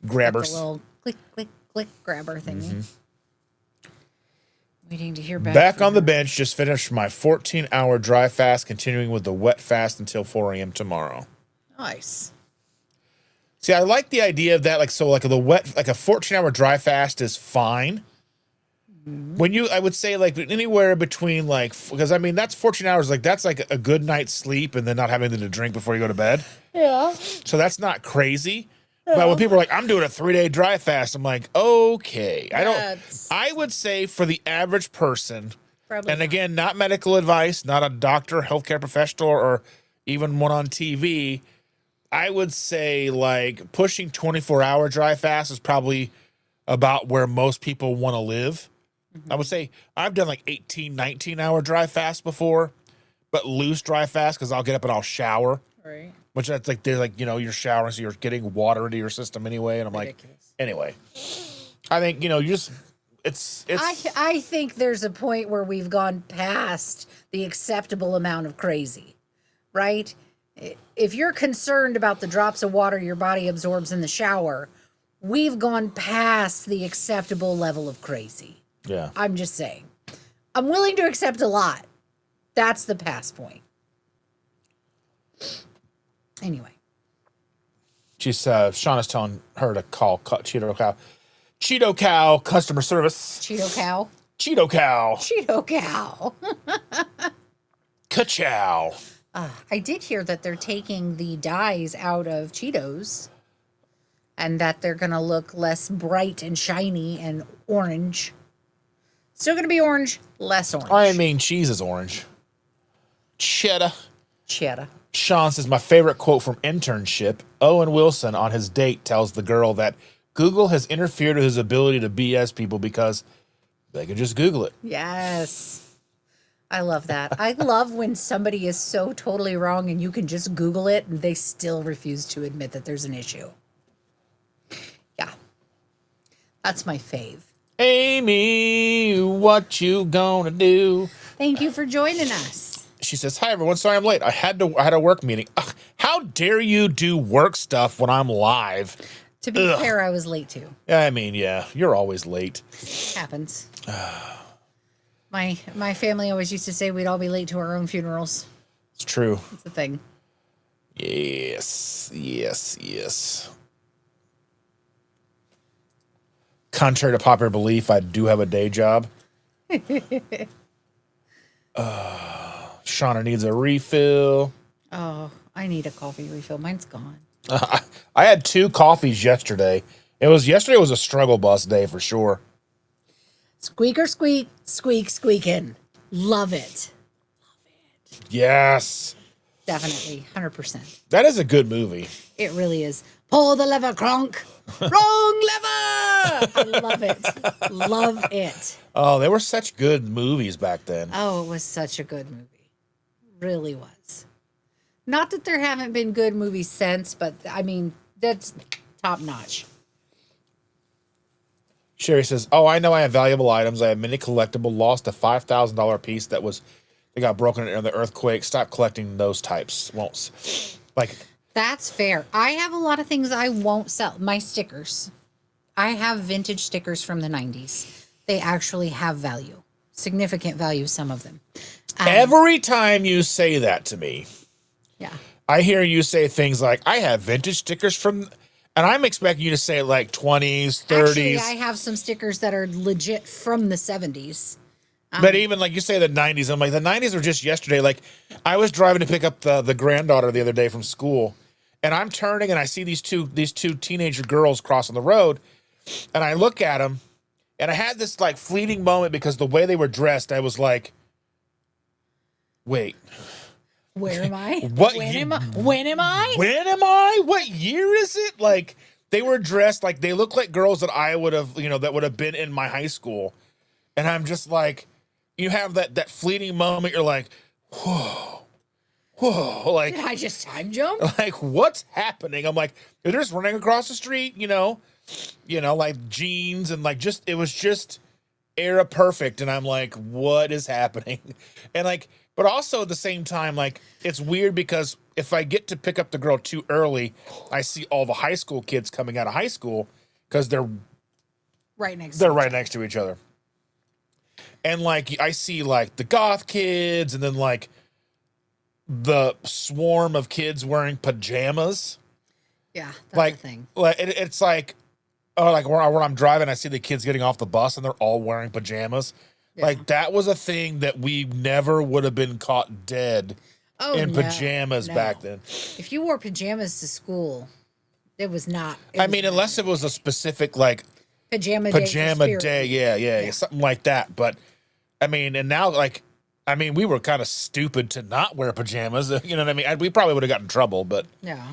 Grabbers. Like a little click, click, click grabber thingy. Mm-hmm. Waiting to hear back. Back on the bench. Just finished my 14-hour dry fast, continuing with the wet fast until 4 a.m. tomorrow. Nice. See, I like the idea of that. Like the wet, like a 14-hour dry fast is fine. Mm-hmm. I would say like anywhere between because that's 14 hours. Like that's like a good night's sleep and then not having to drink before you go to bed. Yeah. So that's not crazy. Yeah. But when people are like, I'm doing a 3-day dry fast, I'm like, okay. I would say for the average person, probably, and again, not medical advice, not a doctor, healthcare professional, or even one on TV, I would say like pushing 24-hour dry fast is probably about where most people want to live. Mm-hmm. I would say I've done like 18, 19-hour dry fast before, but loose dry fast because I'll get up and I'll shower. Right. Which that's like, they're like, you're showering, so you're getting water into your system anyway. And I'm ridiculous. Like, anyway, I think, it's. I think there's a point where we've gone past the acceptable amount of crazy, right? If you're concerned about the drops of water your body absorbs in the shower, We've gone past the acceptable level of crazy. Yeah. I'm just saying. I'm willing to accept a lot. That's the past point. Anyway. She's Shauna's telling her to call Cheeto Cow customer service. Cheeto cow. Cheeto Cow. Cheeto cow. Ka-chow. I did hear that they're taking the dyes out of Cheetos and that they're going to look less bright and shiny and orange. Still going to be orange, less orange. I mean, cheese is orange. Cheddar. Cheddar. Sean says, my favorite quote from Internship, Owen Wilson on his date tells the girl that Google has interfered with his ability to BS people because they can just Google it. Yes. I love that. I love when somebody is so totally wrong and you can just Google it and they still refuse to admit that there's an issue. Yeah. That's my fave. Amy, what you gonna do? Thank you for joining us. She says, hi, everyone. Sorry I'm late. I had a work meeting. Ugh, how dare you do work stuff when I'm live? To be fair, I was late too. I mean, yeah, you're always late. Happens. My family always used to say we'd all be late to our own funerals. It's true. It's a thing. Yes. Contrary to popular belief, I do have a day job. Shauna needs a refill. Oh, I need a coffee refill. Mine's gone. I had 2 coffees yesterday. Yesterday was a struggle bus day for sure. Squeaker squeak, squeak squeaking. Love it. Yes. Definitely. 100%. That is a good movie. It really is. Pull the lever, Kronk. Wrong lever. I love it. Love it. Oh, they were such good movies back then. Oh, it was such a good movie. Really was. Not that there haven't been good movies since, but I mean, that's top notch. Sherry says, oh, I know I have valuable items. I have many collectible, lost a $5,000 piece they got broken in the earthquake. Stop collecting those types. That's fair. I have a lot of things I won't sell. My stickers. I have vintage stickers from the 90s. They actually have value. Significant value, some of them. Every time you say that to me, yeah, I hear you say things like, I have vintage stickers from... And I'm expecting you to say like 20s, 30s. Actually, I have some stickers that are legit from the 70s. But even like you say the 90s, I'm like, the 90s were just yesterday. Like I was driving to pick up the granddaughter the other day from school, and I'm turning and I see these two teenager girls crossing the road, and I look at them, and I had this like fleeting moment because the way they were dressed, I was like, wait. Where am I? What? When am I? What year is it? Like they were dressed like they look like girls that I would have, that would have been in my high school. And I'm just like, you have that fleeting moment. You're like, whoa, like Did I just time jump? Like what's happening? I'm like, they're just running across the street, like jeans and like it was just era perfect. And I'm like, what is happening? And like. But also at the same time, like, it's weird because if I get to pick up the girl too early, I see all the high school kids coming out of high school because they're right next to each other. And, like, I see, like, the goth kids and then, like, the swarm of kids wearing pajamas. Yeah, that's like, the thing. Like, it's like, like when I'm driving, I see the kids getting off the bus and they're all wearing pajamas. Yeah. Like that was a thing that we never would have been caught dead in pajamas back then. If you wore pajamas to school, it was not. Unless it was a specific like pajama day. Yeah, something like that. But I mean, and now we were kind of stupid to not wear pajamas. You know what I mean? We probably would have gotten in trouble, but yeah.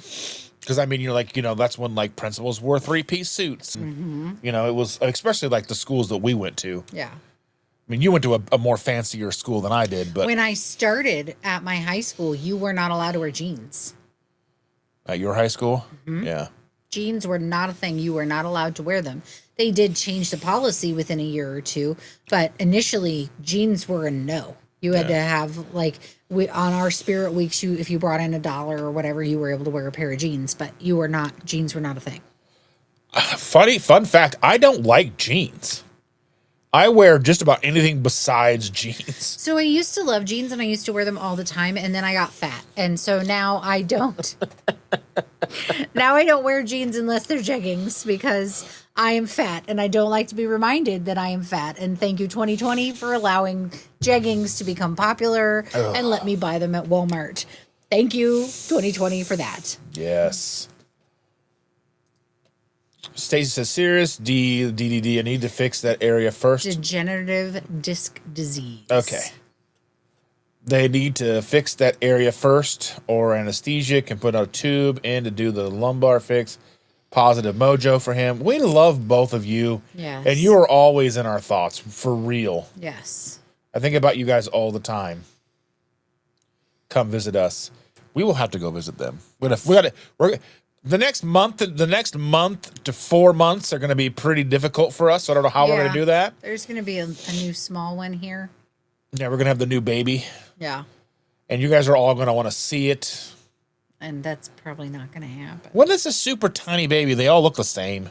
Because that's when like principals wore 3-piece suits. And, it was especially like the schools that we went to. Yeah. I mean, you went to a more fancier school than I did, but... When I started at my high school, you were not allowed to wear jeans. At your high school? Mm-hmm. Yeah. Jeans were not a thing. You were not allowed to wear them. They did change the policy within a year or two, but initially, jeans were a no. You had to have, like, on our Spirit Weeks, if you brought in $1 or whatever, you were able to wear a pair of jeans, but jeans were not a thing. Fun fact, I don't like jeans. I wear just about anything besides jeans. So I used to love jeans and I used to wear them all the time, and then I got fat. And so now I don't. Now I don't wear jeans unless they're jeggings because I am fat and I don't like to be reminded that I am fat. And thank you 2020 for allowing jeggings to become popular and let me buy them at Walmart. Thank you 2020 for that. Yes. Stacy says, serious DDD. I need to fix that area first. Degenerative disc disease. Okay. They need to fix that area first, or anesthesia can put a tube in to do the lumbar fix. Positive mojo for him. We love both of you. Yes. And you are always in our thoughts, for real. Yes. I think about you guys all the time. Come visit us. We will have to go visit them. The next month to 4 months are going to be pretty difficult for us. So I don't know how we're going to do that. There's going to be a new small one here. Yeah, we're going to have the new baby. Yeah. And you guys are all going to want to see it. And that's probably not going to happen. When it's a super tiny baby, they all look the same.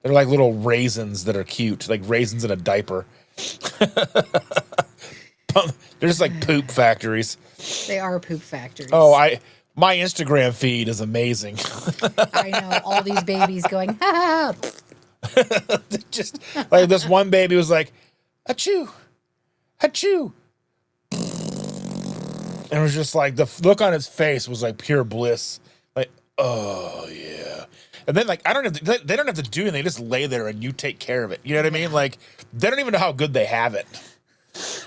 They're like little raisins that are cute, like raisins in a diaper. They're just like poop factories. They are poop factories. Oh, my Instagram feed is amazing. I know, all these babies going, ha ha. Just like this one baby was like, achoo, achoo. And it was just like the look on his face was like pure bliss. Like, oh yeah. And then like they don't have to do anything. They just lay there and you take care of it. You know what I mean? Like they don't even know how good they have it.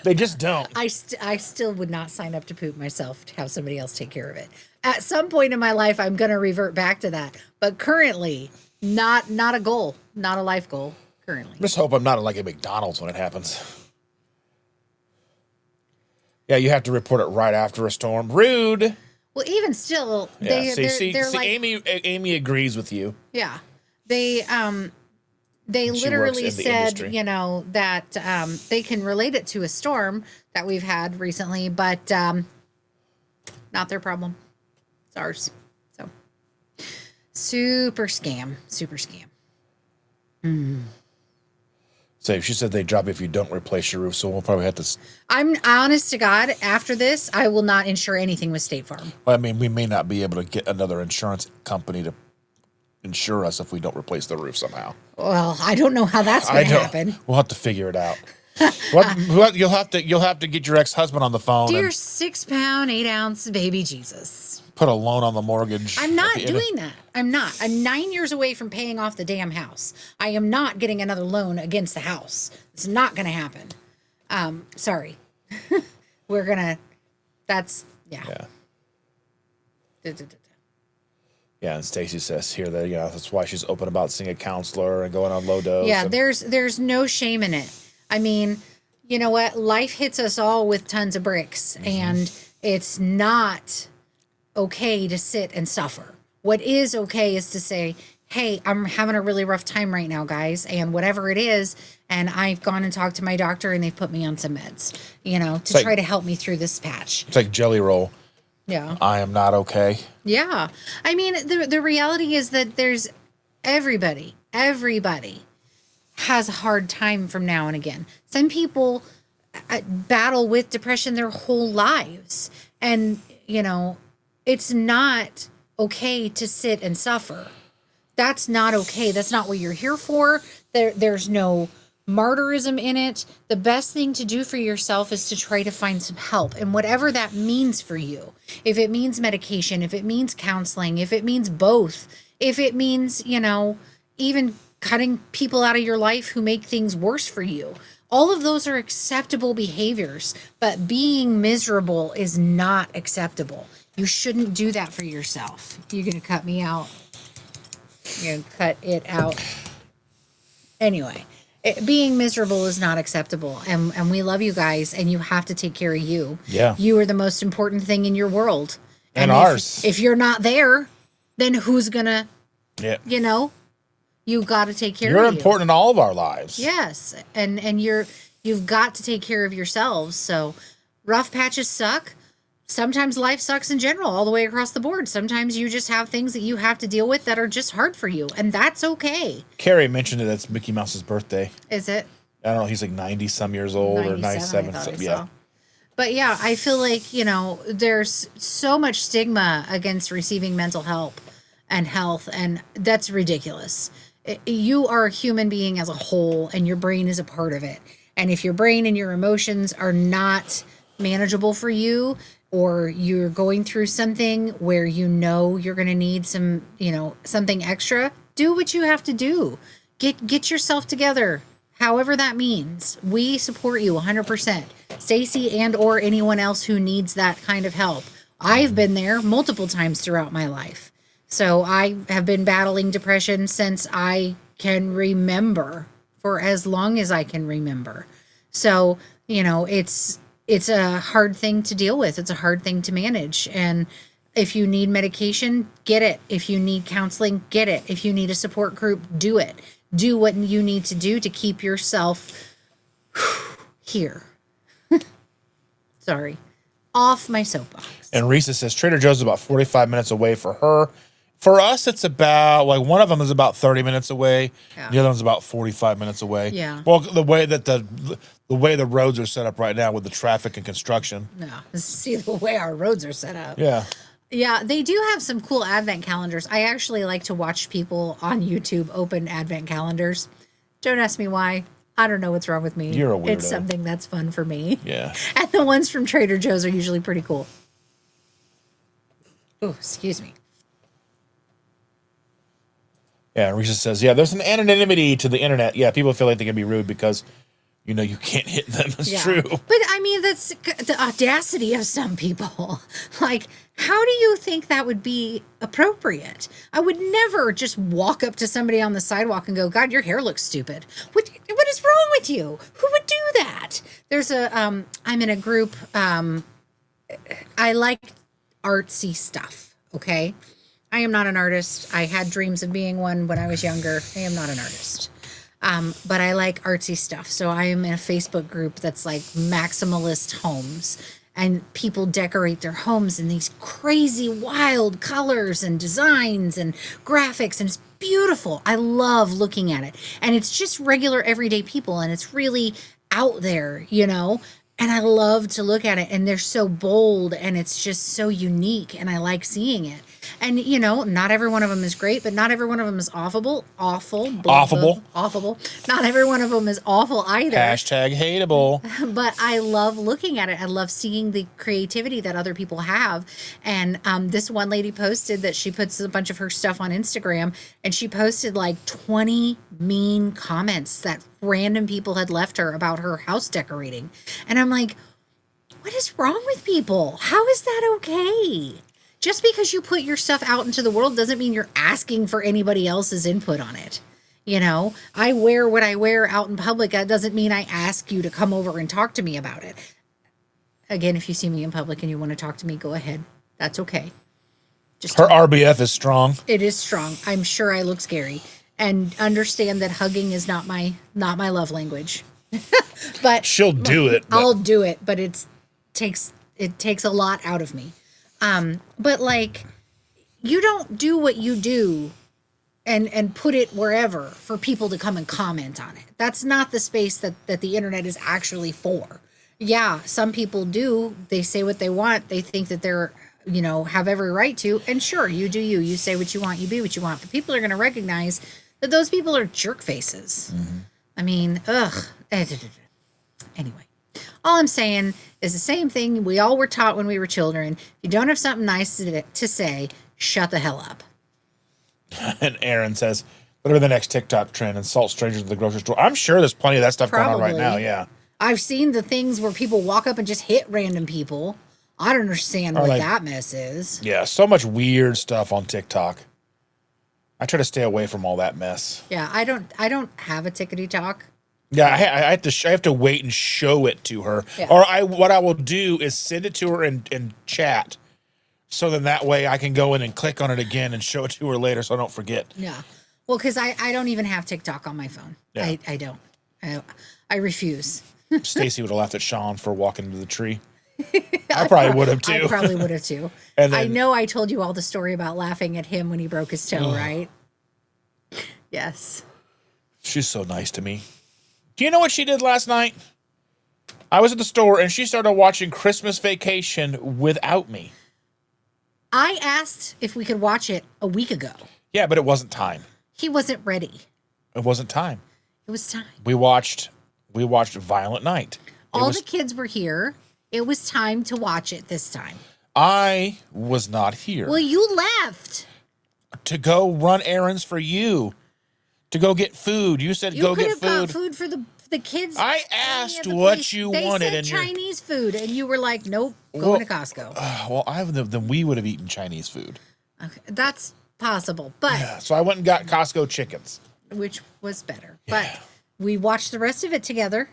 They just don't. I still would not sign up to poop myself to have somebody else take care of it. At some point in my life, I'm going to revert back to that. But currently, not a goal, not a life goal currently. Just hope I'm not like a McDonald's when it happens. Yeah, you have to report it right after a storm. Rude. Well, even still, Yeah, they're like, Amy agrees with you. yeah, they literally in the said, industry. you know, that they can relate it to a storm that we've had recently, but not their problem. It's ours. So super scam. So she said they drop if you don't replace your roof, so we'll probably have to. I'm honest to God, after this, I will not insure anything with State Farm. Well, I mean, we may not be able to get another insurance company to insure us if we don't replace the roof somehow. Well, I don't know how that's going to happen. We'll have to figure it out. You'll have to get your ex-husband on the phone. Dear and 6-pound, 8-ounce baby Jesus. put a loan on the mortgage. I'm not doing that. I'm not. I'm 9 years away from paying off the damn house. I am not getting another loan against the house. It's not going to happen. Sorry. We're going to, that's, yeah. Yeah, and Stacy says here that that's why she's open about seeing a counselor and going on low dose. Yeah, there's no shame in it. I mean, you know what? Life hits us all with tons of bricks, and it's not okay to sit and suffer. What is okay is to say, hey, I'm having a really rough time right now, guys, and whatever it is, and I've gone and talked to my doctor, and they've put me on some meds, to try to help me through this patch. It's like Jelly Roll. Yeah. I am not okay. Yeah. I mean, the reality is that there's everybody has a hard time from now and again. Some people battle with depression their whole lives. And, it's not okay to sit and suffer. That's not okay. That's not what you're here for. There's no martyrism in it. The best thing to do for yourself is to try to find some help, and whatever that means for you. If it means medication, if it means counseling, if it means both, if it means, even cutting people out of your life who make things worse for you. All of those are acceptable behaviors, but being miserable is not acceptable. You shouldn't do that for yourself. You're going to cut me out. You're going to cut it out. Anyway. Being miserable is not acceptable, and we love you guys, and you have to take care of you. Yeah. You are the most important thing in your world. And ours. If you're not there, then who's gonna, Yeah. you got to take care of you. You're important in all of our lives. Yes, and you've got to take care of yourselves. So rough patches suck. sometimes life sucks in general, all the way across the board. Sometimes you just have things that you have to deal with that are just hard for you, and that's okay. Carrie mentioned that it's Mickey Mouse's birthday. Is it? I don't know. He's like 90 some years old or 97. I thought I Yeah. saw. But yeah, I feel like, there's so much stigma against receiving mental help and health, and that's ridiculous. You are a human being as a whole, and your brain is a part of it. And if your brain and your emotions are not manageable for you, or you're going through something where you're going to need something extra, do what you have to do. Get yourself together. However that means. We support you 100%. Stacy and or anyone else who needs that kind of help. I've been there multiple times throughout my life. So I have been battling depression since I can remember, for as long as I can remember. So, it's a hard thing to deal with. It's a hard thing to manage. And if you need medication, get it. If you need counseling, get it. If you need a support group, do it. Do what you need to do to keep yourself here. Sorry. Off my soapbox. And Risa says Trader Joe's is about 45 minutes away for her. For us, it's about, like, one of them is about 30 minutes away. Yeah. The other one's about 45 minutes away. Yeah. Well, the way that the way the roads are set up right now with the traffic and construction. No. See the way our roads are set up. Yeah. Yeah, they do have some cool advent calendars. I actually like to watch people on YouTube open advent calendars. Don't ask me why. I don't know what's wrong with me. You're a weirdo. It's something that's fun for me. Yeah. And the ones from Trader Joe's are usually pretty cool. Oh, excuse me. Yeah, Risa says, yeah, there's an anonymity to the internet. Yeah, people feel like they can be rude because, you can't hit them. It's true. But I mean, that's the audacity of some people. Like, how do you think that would be appropriate? I would never just walk up to somebody on the sidewalk and go, God, your hair looks stupid. What is wrong with you? Who would do that? There's I'm in a group. I like artsy stuff. Okay. I am not an artist. I had dreams of being one when I was younger. I am not an artist. But I like artsy stuff. So I am in a Facebook group that's like maximalist homes, and people decorate their homes in these crazy wild colors and designs and graphics, and it's beautiful. I love looking at it. And it's just regular everyday people, and it's really out there, and I love to look at it, and they're so bold, and it's just so unique, and I like seeing it. And, not every one of them is great, but not every one of them is awful. Not every one of them is awful either. Hashtag hateable. But I love looking at it. I love seeing the creativity that other people have. And this one lady posted that she puts a bunch of her stuff on Instagram, and she posted like 20 mean comments that random people had left her about her house decorating. And I'm like, what is wrong with people? How is that okay? Just because you put your stuff out into the world doesn't mean you're asking for anybody else's input on it. I wear what I wear out in public. That doesn't mean I ask you to come over and talk to me about it. Again, if you see me in public and you want to talk to me, go ahead. That's okay. Just Her RBF is strong. It is strong. I'm sure I look scary, and understand that hugging is not my love language. But She'll do it. I'll do it, but it takes a lot out of me. But like, you don't do what you do and put it wherever for people to come and comment on it. That's not the space that the internet is actually for. Yeah, some people do. They say what they want. They think that they're, have every right to. And sure, you do you. You say what you want. You be what you want. But people are going to recognize that those people are jerk faces. Mm-hmm. I mean, ugh. Anyway. All I'm saying is the same thing we all were taught when we were children. If you don't have something nice to say, shut the hell up. And Aaron says, whatever the next TikTok trend, insult strangers at the grocery store. I'm sure there's plenty of that stuff going on right now, yeah. I've seen the things where people walk up and just hit random people. I don't understand what that mess is. Yeah, so much weird stuff on TikTok. I try to stay away from all that mess. Yeah, I don't have a tickety talk. Yeah, I have to wait and show it to her. Yeah. Or what I will do is send it to her in chat. So then that way I can go in and click on it again and show it to her later so I don't forget. Yeah. Well, because I don't even have TikTok on my phone. Yeah. I don't. I refuse. Stacy would have laughed at Sean for walking into the tree. I probably would have too. I probably would have too. And then, I know I told you all the story about laughing at him when he broke his toe, right? Yes. she's so nice to me. Do you know what she did last night? I was at the store and she started watching Christmas Vacation without me. I asked if we could watch it a week ago. Yeah, but it wasn't time. He wasn't ready. It wasn't time. It was time. We watched Violent Night. All the kids were here. It was time to watch it this time. I was not here. Well, you left. To go run errands for you. To go get food. You said go get You could have got food. food for the kids. I asked what you wanted. They and said Chinese food, and you were like, nope, going to Costco. Then we would have eaten Chinese food. Okay, that's possible, but Yeah, so I went and got Costco chickens. which was better. Yeah. But we watched the rest of it together.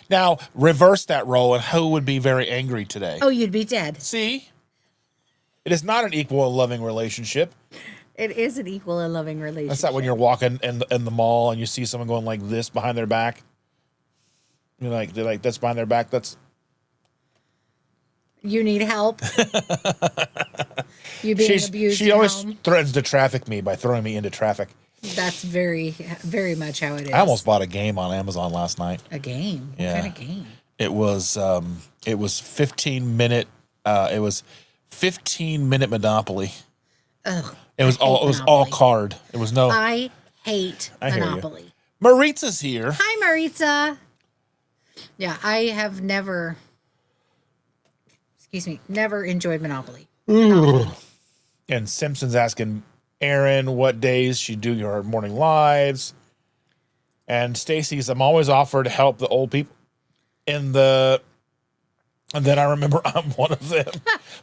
Now, reverse that role, and who would be very angry today? Oh, you'd be dead. See? It is not an equal and loving relationship. It is an equal and loving relationship. That's not when you're walking in the mall and you see someone going like this behind their back. You're like, they're like, that's behind their back. That's You need help. You being abused. She at always home. threatens to traffic me by throwing me into traffic. That's very, very much how it is. I almost bought a game on Amazon last night. A game. Yeah. What kind of game? It was 15-minute. It was 15-minute Monopoly. Ugh. It was all card. It was no. I hate I hear you. Monopoly. Maritza's here. Hi, Maritza. Yeah, I have never enjoyed Monopoly. And Simpson's asking Erin what days she do her morning lives. And Stacy's, I'm always offered to help the old people and then I remember I'm one of them.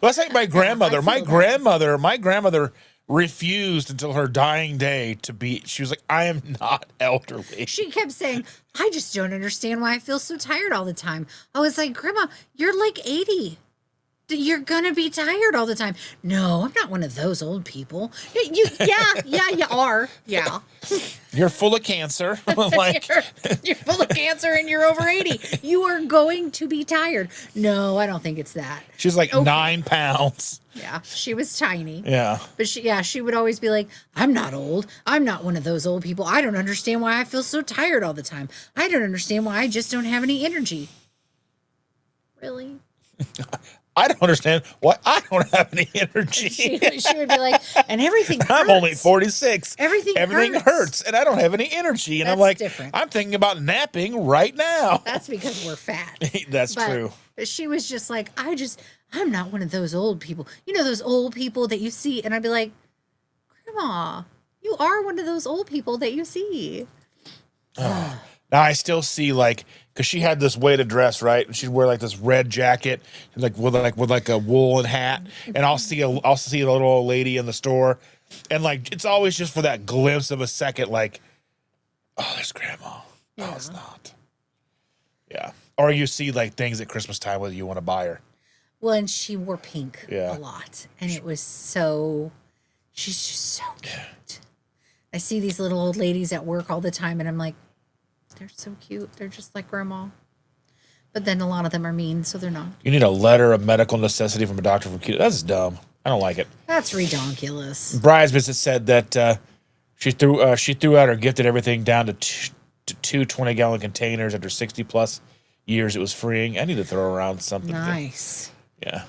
That's like my grandmother. My grandmother refused until her dying day to be. She was like, I am not elderly. She kept saying, I just don't understand why I feel so tired all the time. I was like, Grandma, you're like 80. You're going to be tired all the time. No, I'm not one of those old people. You are. Yeah. You're full of cancer. Like, you're full of cancer and you're over 80. You are going to be tired. No, I don't think it's that. she's like 9 pounds. Yeah, she was tiny. Yeah. But she would always be like, I'm not old. I'm not one of those old people. I don't understand why I feel so tired all the time. I don't understand why I just don't have any energy. Really? I don't understand why I don't have any energy. She would be like, and everything hurts. I'm only 46. Everything hurts, and I don't have any energy. And I'm That's like, different. I'm thinking about napping right now. That's because we're fat. That's But true. She was just like, I'm not one of those old people. You know, those old people that you see. And I'd be like, Grandma, you are one of those old people that you see. Now I still see because she had this way to dress, right? And she'd wear like this red jacket, with a woolen hat, and I'll see a little old lady in the store, and it's always just for that glimpse of a second, like, oh, there's Grandma. Yeah. Oh, it's not. Yeah. Or you see things at Christmas time whether you want to buy her. Well, and she wore pink Yeah. a lot. And it was she's just so cute. I see these little old ladies at work all the time, and I'm like, they're so cute. They're just like Grandma. But then a lot of them are mean, so they're not. You need a letter of medical necessity from a doctor for keto. That's dumb. I don't like it. That's redonkulous. Bridesmaids said that she threw out her gift and everything down to two 20-gallon containers after 60+ years. It was freeing. I need to throw around something. Nice. Yeah.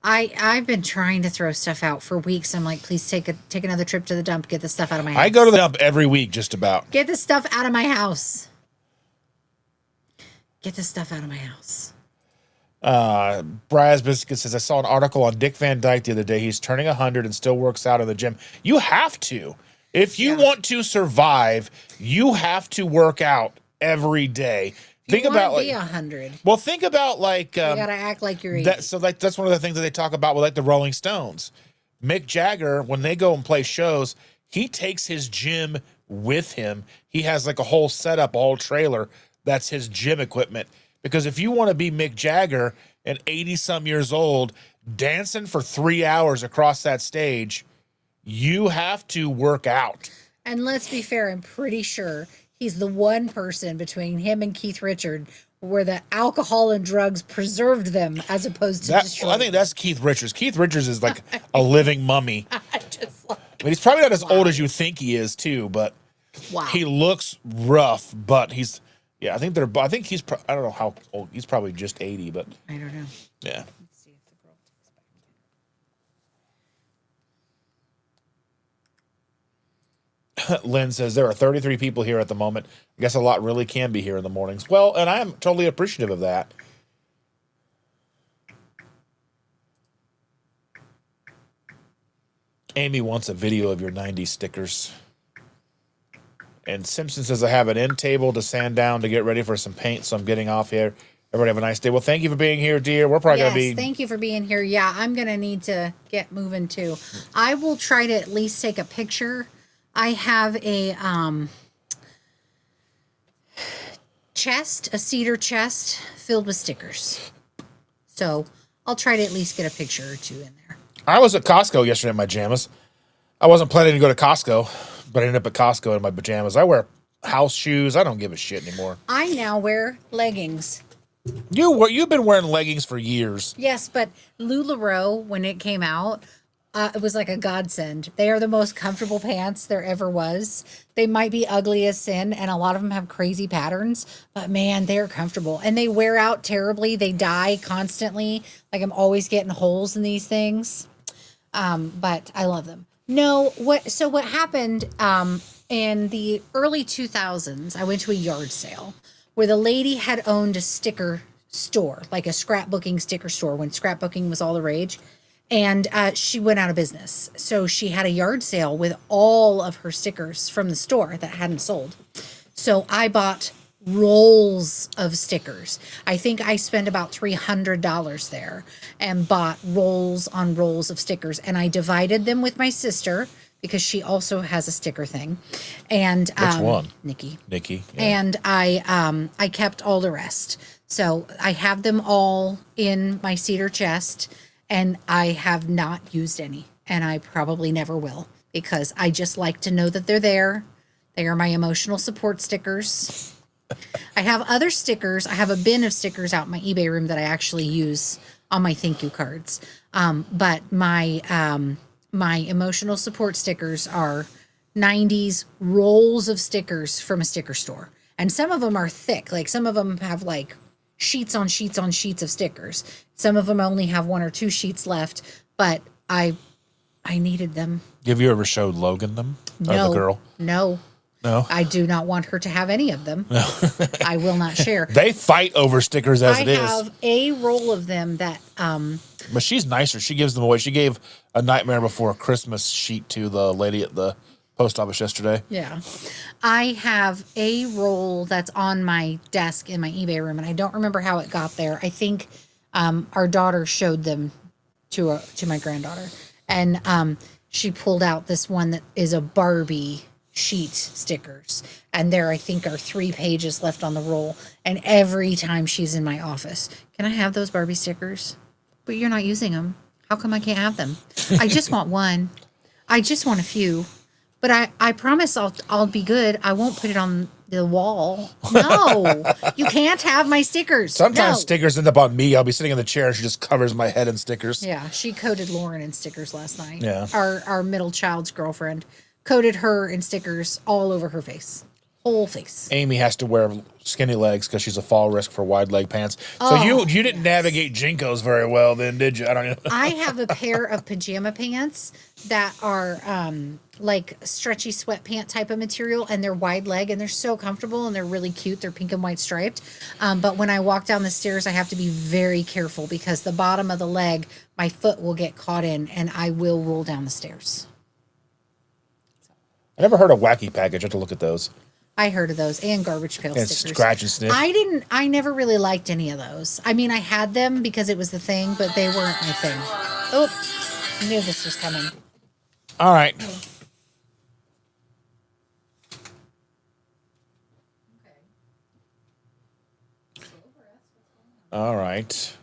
I've been trying to throw stuff out for weeks. I'm like, please take another trip to the dump. Get the stuff out of my house. I go to the dump every week, just about. Get the stuff out of my house. Get the stuff out of my house. Briaz Biscuit says, I saw an article on Dick Van Dyke the other day. He's turning 100 and still works out in the gym. You have to. If you want to survive, you have to work out every day. Think about be 100. Well, think about You gotta act like you're 80. that's one of the things that they talk about with the Rolling Stones. Mick Jagger, when they go and play shows, he takes his gym with him. He has a whole setup, a whole trailer. That's his gym equipment. Because if you want to be Mick Jagger and 80-some years old, dancing for 3 hours across that stage, you have to work out. And let's be fair, I'm pretty sure He's the one person between him and Keith Richard where the alcohol and drugs preserved them as opposed to destroying I think that's Keith Richards. Keith Richards is like a living mummy. I just like, I mean, he's probably not as old as you think he is, too, but wow. he looks rough. But he's, yeah, I think he's, I don't know how old. He's probably just 80, but I don't know. yeah. Let's see if the girl takes back. Lynn says there are 33 people here at the moment. I guess a lot really can be here in the mornings. Well, and I am totally appreciative of that. Amy wants a video of your 90s stickers. And Simpson says, I have an end table to sand down to get ready for some paint, so I'm getting off here. Everybody have a nice day. Well, thank you for being here, dear. We're probably going to be... Thank you for being here. Yeah, I'm going to need to get moving, too. I will try to at least take a picture. I have a chest, a cedar chest filled with stickers. So I'll try to at least get a picture or two in there. I was at Costco yesterday in my pajamas. I wasn't planning to go to Costco, but I ended up at Costco in my pajamas. I wear house shoes. I don't give a shit anymore. I now wear leggings. You've been wearing leggings for years. Yes, but LuLaRoe, when it came out, it was like a godsend. They are the most comfortable pants there ever was. They might be ugly as sin, and a lot of them have crazy patterns, but man, they're comfortable. And they wear out terribly. They dye constantly. Like I'm always getting holes in these things. But I love them. What happened in the early 2000s, I went to a yard sale where the lady had owned a sticker store, like a scrapbooking sticker store when scrapbooking was all the rage. And she went out of business. So she had a yard sale with all of her stickers from the store that hadn't sold. So I bought rolls of stickers. I think I spent about $300 there and bought rolls on rolls of stickers. And I divided them with my sister because she also has a sticker thing. And Which one? Nikki. Nikki. Yeah. And I kept all the rest. So I have them all in my cedar chest. And I have not used any, and I probably never will, because I just like to know that they're there. They are my emotional support stickers. I have other stickers. I have a bin of stickers out in my eBay room that I actually use on my thank you cards. But my emotional support stickers are 90s rolls of stickers from a sticker store. And some of them are thick. Like some of them have like sheets on sheets on sheets of stickers. Some of them only have 1 or 2 sheets left, but I needed them. Have you ever showed Logan them? No. Or the girl? No. No? I do not want her to have any of them. No. I will not share. They fight over stickers as it is. I have a roll of them that... But she's nicer. She gives them away. She gave a Nightmare Before Christmas sheet to the lady at the post office yesterday. Yeah. I have a roll that's on my desk in my eBay room, and I don't remember how it got there. I think our daughter showed them to my granddaughter, and she pulled out this one that is a Barbie sheet stickers, and there I think are 3 pages left on the roll. And every time she's in my office, can I have those Barbie stickers? But you're not using them. How come I can't have them? I just want one. I just want a few. But I promise I'll be good. I won't put it on the wall. No, you can't have my stickers. Sometimes stickers end up on me. I'll be sitting in the chair and she just covers my head in stickers. Yeah, she coated Lauren in stickers last night. Yeah. Our middle child's girlfriend coated her in stickers all over her face. Whole face. Amy has to wear skinny legs because she's a fall risk for wide leg pants. So you didn't navigate Jinkos very well then, did you? I don't know. I have a pair of pajama pants that are like stretchy sweatpant type of material, and they're wide leg, and they're so comfortable, and they're really cute. They're pink and white striped. But when I walk down the stairs, I have to be very careful because the bottom of the leg, my foot will get caught in, and I will roll down the stairs. I never heard of Wacky Package. I have to look at those. I heard of those, and Garbage Pail And stickers. Scratch and Sniff. I never really liked any of those. I mean, I had them because it was the thing, but they weren't my thing. Oh, I knew this was coming. All right. All right.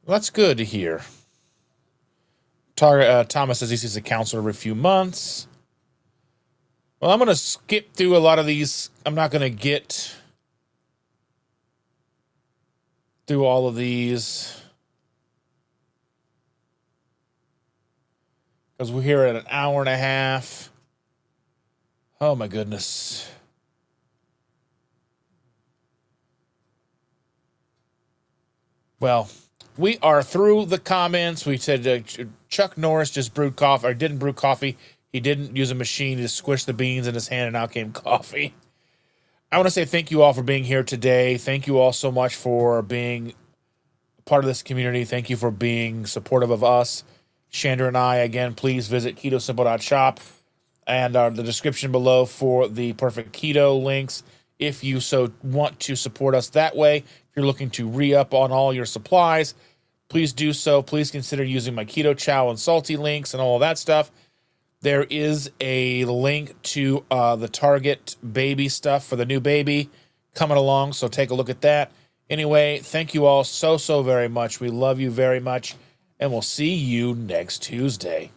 Well, that's good to hear. Thomas says he sees a counselor every few months. Well, I'm going to skip through a lot of these. I'm not going to get through all of these because we're here at an hour and a half. Oh, my goodness. Well, we are through the comments. We said Chuck Norris just brewed coffee, or didn't brew coffee. He didn't use a machine to squish the beans in his hand, and out came coffee. I want to say thank you all for being here today. Thank you all so much for being part of this community. Thank you for being supportive of us, Chandra and I. Again, please visit ketosimple.shop and the description below for the Perfect Keto links if you so want to support us that way. If you're looking to re-up on all your supplies, please do so. Please consider using my Keto Chow and Salty links and all of that stuff. There is a link to the Target baby stuff for the new baby coming along, so take a look at that. Anyway, thank you all so very much. We love you very much, and we'll see you next Tuesday.